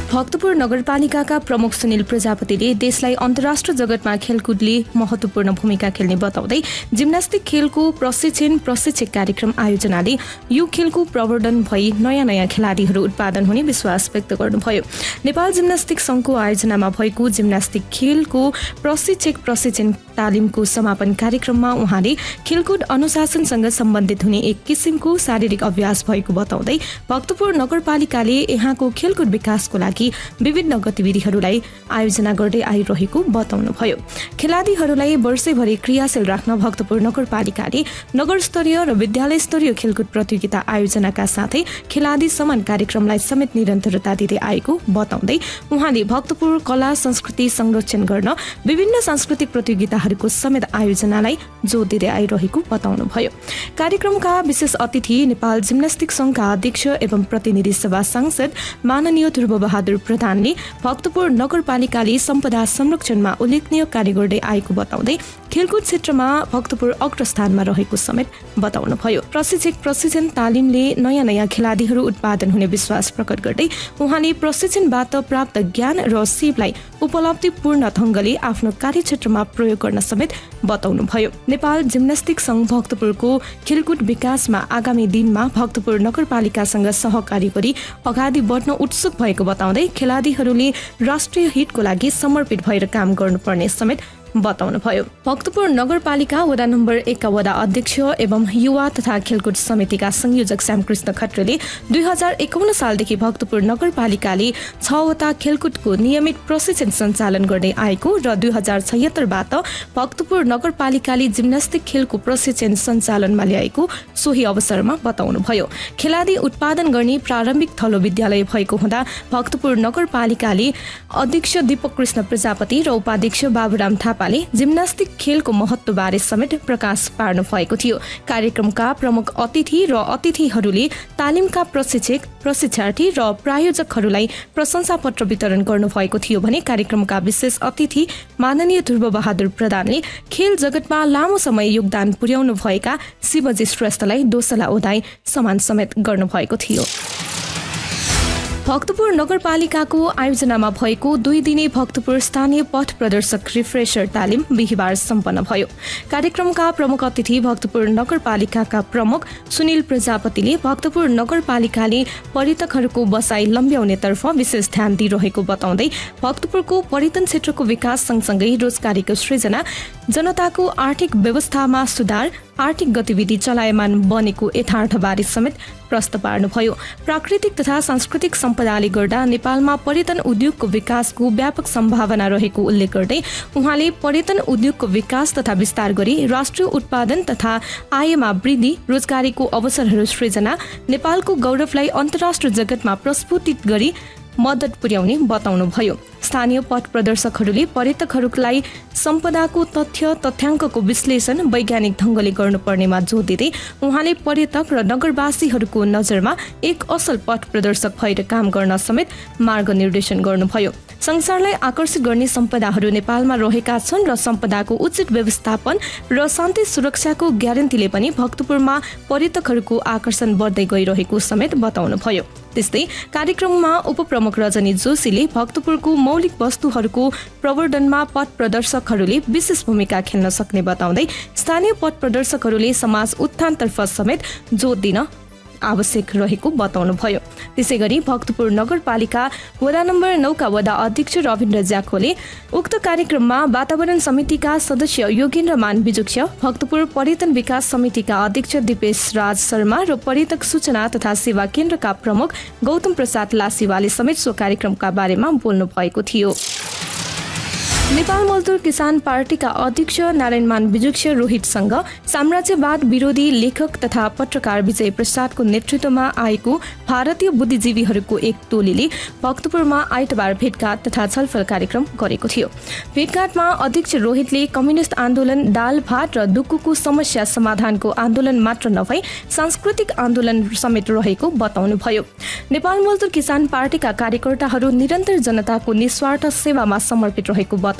भक्तपुर नगरपालिकाका प्रमुख सुनिल प्रजापतिले देशलाई अन्तर्राष्ट्रिय जगतमा खेलकुदले महत्त्वपूर्ण भूमिका खेल्ने बताउँदै जिम्नास्टिक खेलको प्रशिक्षक कार्यक्रम आयोजनाले यो खेलको प्रवर्धन भई नयाँ खेलाडीहरू उत्पादन हुने विश्वास व्यक्त गर्नुभयो। नेपाल जिम्नास्टिक सङ्घको आयोजनामा भएको जिम्नास्टिक खेलको प्रशिक्षण तालिमको समापन कार्यक्रममा उहाँले खेलकुद अनुशासनसँग सम्बन्धित हुने एक किसिमको शारीरिक अभ्यास भएको बताउँदै भक्तपुर नगरपालिकाले यहाँको खेलकुद विकासको लागि विभिन्न गतिविधिहरूलाई आयोजना गर्दै आइरहेको बताउनुभयो। खेलाडीहरूलाई वर्षैभरि क्रियाशील राख्न भक्तपुर नगरपालिकाले नगर स्तरीय र विद्यालय स्तरीय खेलकुद प्रतियोगिता आयोजनाका साथै खेलाडी सम्मान कार्यक्रमलाई समेत निरन्तरता दिँदै आएको बताउँदै उहाँले भक्तपुर कला संस्कृति संरक्षण गर्न विभिन्न सांस्कृतिक प्रतियोगिताहरूको समेत आयोजनालाई जोड दिँदै आइरहेको बताउनुभयो। कार्यक्रमका विशेष अतिथि नेपाल जिम्नास्टिक सङ्घका अध्यक्ष एवं प्रतिनिधि सभा सांसद माननीय ध्रुवबहादुर प्रधानले भक्तपुर नगरपालिकाले सम्पदा संरक्षणमा उल्लेखनीय कार्य गर्दै आएको बताउँदै खेलकुद क्षेत्रमा भक्तपुर अग्रस्थानमा रहेको समेत बताउनुभयो। प्रशिक्षण तालिमले नयाँ खेलाडीहरू उत्पादन हुने विश्वास प्रकट गर्दै उहाँले प्रशिक्षणबाट प्राप्त ज्ञान र सिपलाई उपलब्धिपूर्ण ढङ्गले आफ्नो कार्यक्षेत्रमा प्रयोग गर्न समेत बताउनुभयो। नेपाल जिम्नास्टिक सङ्घ भक्तपुरको खेलकुद विकासमा आगामी दिनमा भक्तपुर नगरपालिकासँग सहकारी गरी अगाडि बढ्न उत्सुक भएको बताउँदै खेलाडीहरूले राष्ट्रिय हितको लागि समर्पित भएर काम गर्नुपर्ने समेत बताउनुभयो। भक्तपुर नगरपालिका वडा नम्बर 1 का वडा अध्यक्ष एवं युवा तथा खेलकुद समितिका संयोजक श्यामकृष्ण खत्रीले 2051 सालदेखि भक्तपुर नगरपालिकाले 6वटा खेलकुदको नियमित प्रशिक्षण सञ्चालन गर्दै आएको र 2076बाट भक्तपुर नगरपालिकाले जिम्नास्टिक खेलको प्रशिक्षण सञ्चालनमा ल्याएको सोही अवसरमा बताउनुभयो। खेलाडी उत्पादन गर्ने प्रारम्भिक थलो विद्यालय भएको हुँदा भक्तपुर नगरपालिकाले अध्यक्ष दीपक कृष्ण प्रजापति र उपाध्यक्ष बाबुराम थापाले जिम्नास्टिक खेलको महत्त्वबारे समेत प्रकाश पार्नु भएको थियो। कार्यक्रमका प्रमुख अतिथि र अतिथिहरूले तालिमका प्रशिक्षक, प्रशिक्षार्थी र प्रायोजकहरूलाई प्रशंसा पत्र वितरण गर्नुभएको थियो भने कार्यक्रमका विशेष अतिथि माननीय ध्रुवबहादुर प्रधानले खेल जगतमा लामो समय योगदान पुर्याउनु भएका शिवजी श्रेष्ठलाई दोसला उदाई सम्मान समेत गर्नुभएको थियो। भक्तपुर नगरपालिकाको आयोजनामा भएको 2 दिने भक्तपुर स्थानीय पथ प्रदर्शक रिफ्रेशर तालिम बिहिबार सम्पन्न भयो। कार्यक्रमका प्रमुख अतिथि भक्तपुर नगरपालिकाका प्रमुख सुनिल प्रजापतिले भक्तपुर नगरपालिकाले पर्यटकहरूको बसाई लम्ब्याउनेतर्फ विशेष ध्यान दिइरहेको बताउँदै भक्तपुरको पर्यटन क्षेत्रको विकास सँगसँगै रोजगारीको सृजना, जनताको आर्थिक व्यवस्थामा सुधार, आर्थिक गतिविधि चलायमान बनेको यथार्थबारे समेत प्रश्न पार्नुभयो। प्राकृतिक तथा सांस्कृतिक सम्पदाले गर्दा नेपालमा पर्यटन उद्योगको विकासको व्यापक सम्भावना रहेको उल्लेख गर्दै उहाँले पर्यटन उद्योगको विकास तथा विस्तार गरी राष्ट्रिय उत्पादन तथा आयमा वृद्धि, रोजगारीको अवसरहरू सृजना, नेपालको गौरवलाई अन्तर्राष्ट्रिय जगतमा प्रस्फुटित गरी मद्दत पुर्याउने बताउनुभयो। स्थानीय पथ प्रदर्शकहरूले पर्यटकहरूलाई सम्पदाको तथ्याङ्कको विश्लेषण वैज्ञानिक ढङ्गले गर्नुपर्नेमा जोड दिँदै उहाँले पर्यटक र नगरवासीहरूको नजरमा एक असल पथ प्रदर्शक भएर काम गर्न समेत मार्गनिर्देशन गर्नुभयो। संसारलाई आकर्षित गर्ने सम्पदाहरू नेपालमा रहेका छन् र सम्पदाको उचित व्यवस्थापन र शान्ति सुरक्षाको ग्यारेन्टीले पनि भक्तपुरमा पर्यटकहरूको आकर्षण बढ्दै गइरहेको समेत बताउनुभयो। त्यस्तै कार्यक्रममा उपप्रमुख रजनी जोशीले भक्तपुरको मौलिक वस्तुहरूको प्रवर्धनमा पथ प्रदर्शकहरूले विशेष भूमिका खेल्न सक्ने बताउँदै स्थानीय पथ प्रदर्शकहरूले समाज उत्थानतर्फ समेत जोड दिन आवश्यक रहेको बताउनुभयो। त्यसैगरी भक्तपुर नगरपालिका वडा नम्बर 9 का वडा अध्यक्ष रविन्द्र ज्याखोले उक्त कार्यक्रममा वातावरण समितिका सदस्य योगेन्द्र मान बिजुक्ष, भक्तपुर पर्यटन विकास समितिका अध्यक्ष दिपेश राज शर्मा र पर्यटक सूचना तथा सेवा केन्द्रका प्रमुख गौतम प्रसाद लासिवाले समेत सो कार्यक्रमका बारेमा बोल्नु भएको थियो। नेपाल मजदुर किसान पार्टीका अध्यक्ष नारायणमान विजुक्ष रोहितसँग साम्राज्यवाद विरोधी लेखक तथा पत्रकार विजय प्रसादको नेतृत्वमा आएको भारतीय बुद्धिजीवीहरूको एक टोलीले भक्तपुरमा आइतबार भेटघाट तथा छलफल कार्यक्रम गरेको थियो। भेटघाटमा अध्यक्ष रोहितले कम्युनिस्ट आन्दोलन दाल भात र दुक्कुको समस्या समाधानको आन्दोलन मात्र नभई सांस्कृतिक आन्दोलन समेत रहेको बताउनुभयो। नेपाल मजदुर किसान पार्टीका कार्यकर्ताहरू निरन्तर जनताको निस्वार्थ सेवामा समर्पित रहेको बताउँदै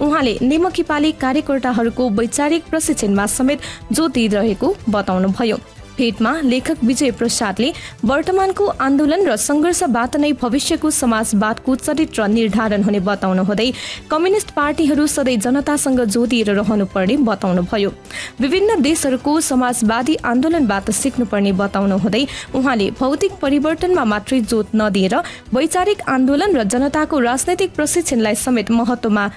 उहाँले नेमकीपाली कार्यकर्ताहरूको वैचारिक प्रशिक्षणमा समेत जोड दिइरहेको बताउनुभयो। भेटमा लेखक विजय प्रसादले वर्तमानको आन्दोलन र संघर्षबाट नै भविष्यको समाजवादको चरित्र निर्धारण हुने बताउनुहुँदै कम्युनिस्ट पार्टीहरू सधैँ जनतासँग जोडिएर रहनुपर्ने बताउनुभयो। विभिन्न देशहरूको समाजवादी आन्दोलनबाट सिक्नुपर्ने बताउनुहुँदै उहाँले भौतिक परिवर्तनमा मात्रै जोड नदिएर वैचारिक आन्दोलन र जनताको राजनैतिक प्रशिक्षणलाई समेत महत्त्वमा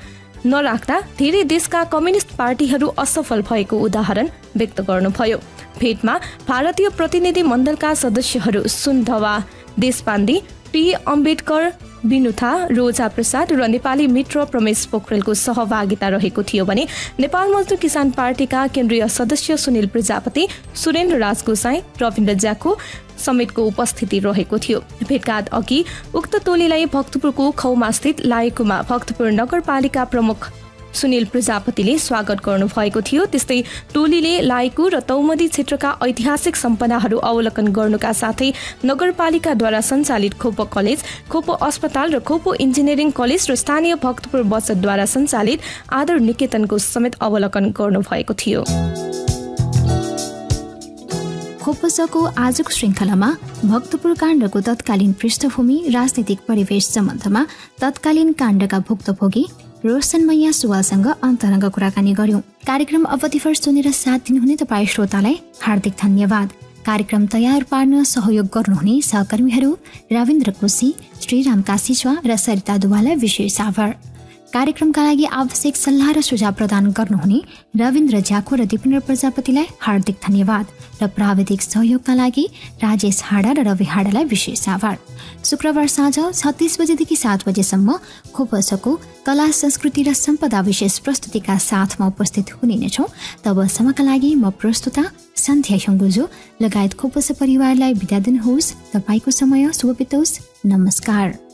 नराख्दा धेरै देशका कम्युनिस्ट पार्टीहरू असफल भएको उदाहरण व्यक्त गर्नुभयो। भेटमा भारतीय प्रतिनिधि मण्डलका सदस्यहरू सुनधवा देशपाण्डे, टी अम्बेडकर, विनुथा, रोजा प्रसाद र नेपाली मित्र प्रमेश पोखरेलको सहभागिता रहेको थियो भने नेपाल मजदुर किसान पार्टीका केन्द्रीय सदस्य सुनिल प्रजापति, सुरेन्द्र राज गोसाई, रविन्द्र ज्याखो समेतको उपस्थिति रहेको थियो। भेटघाट अघि उक्त टोलीलाई भक्तपुरको खौमास्थित लायकुमा भक्तपुर नगरपालिका प्रमुख सुनिल प्रजापतिले स्वागत गर्नुभएको थियो। त्यस्तै टोलीले लायकु र तौमदी क्षेत्रका ऐतिहासिक सम्पदाहरू अवलोकन गर्नुका साथै नगरपालिकाद्वारा सञ्चालित खोपो कलेज, खोपो अस्पताल र खोपो इन्जिनियरिङ कलेज र स्थानीय भक्तपुर बचतद्वारा सञ्चालित आदर निकेतनको समेत अवलोकन गर्नुभएको थियो। खोपसको आजको श्रृङ्खलामा भक्तपुर काण्डको तत्कालीन पृष्ठभूमि राजनीतिक परिवेश सम्बन्धमा तत्कालीन काण्डका भुक्तभोगी रोशनमैया सुवालसँग अन्तरङ्ग कुराकानी गर्यौं। कार्यक्रम अवधिभर सुनेर साथ दिनुहुने तपाईँ श्रोतालाई हार्दिक धन्यवाद। कार्यक्रम तयार पार्न सहयोग गर्नुहुने सहकर्मीहरू रविन्द्र कोशी, श्रीराम काशीज्वा र सरिता दुवालाई विशेष आभार। कार्यक्रमका लागि आवश्यक सल्लाह र सुझाव प्रदान गर्नुहुने रविन्द्र ज्याखो र दिपेन्द्र प्रजापतिलाई हार्दिक धन्यवाद र प्राविधिक सहयोगका लागि राजेश हाडा र रवि हाडालाई विशेष आभार। शुक्रबार साँझ 36 बजेदेखि 7 बजेसम्म खोपसको कला संस्कृति र सम्पदा विशेष प्रस्तुतिका साथमा उपस्थित हुने नै छौँ। तबसम्मका लागि म प्रस्तुता सन्ध्या ह्याङ्गुजो लगायत खोपस परिवारलाई बिदा दिनुहोस्। तपाईँको समय शुभ बितोस्। नमस्कार।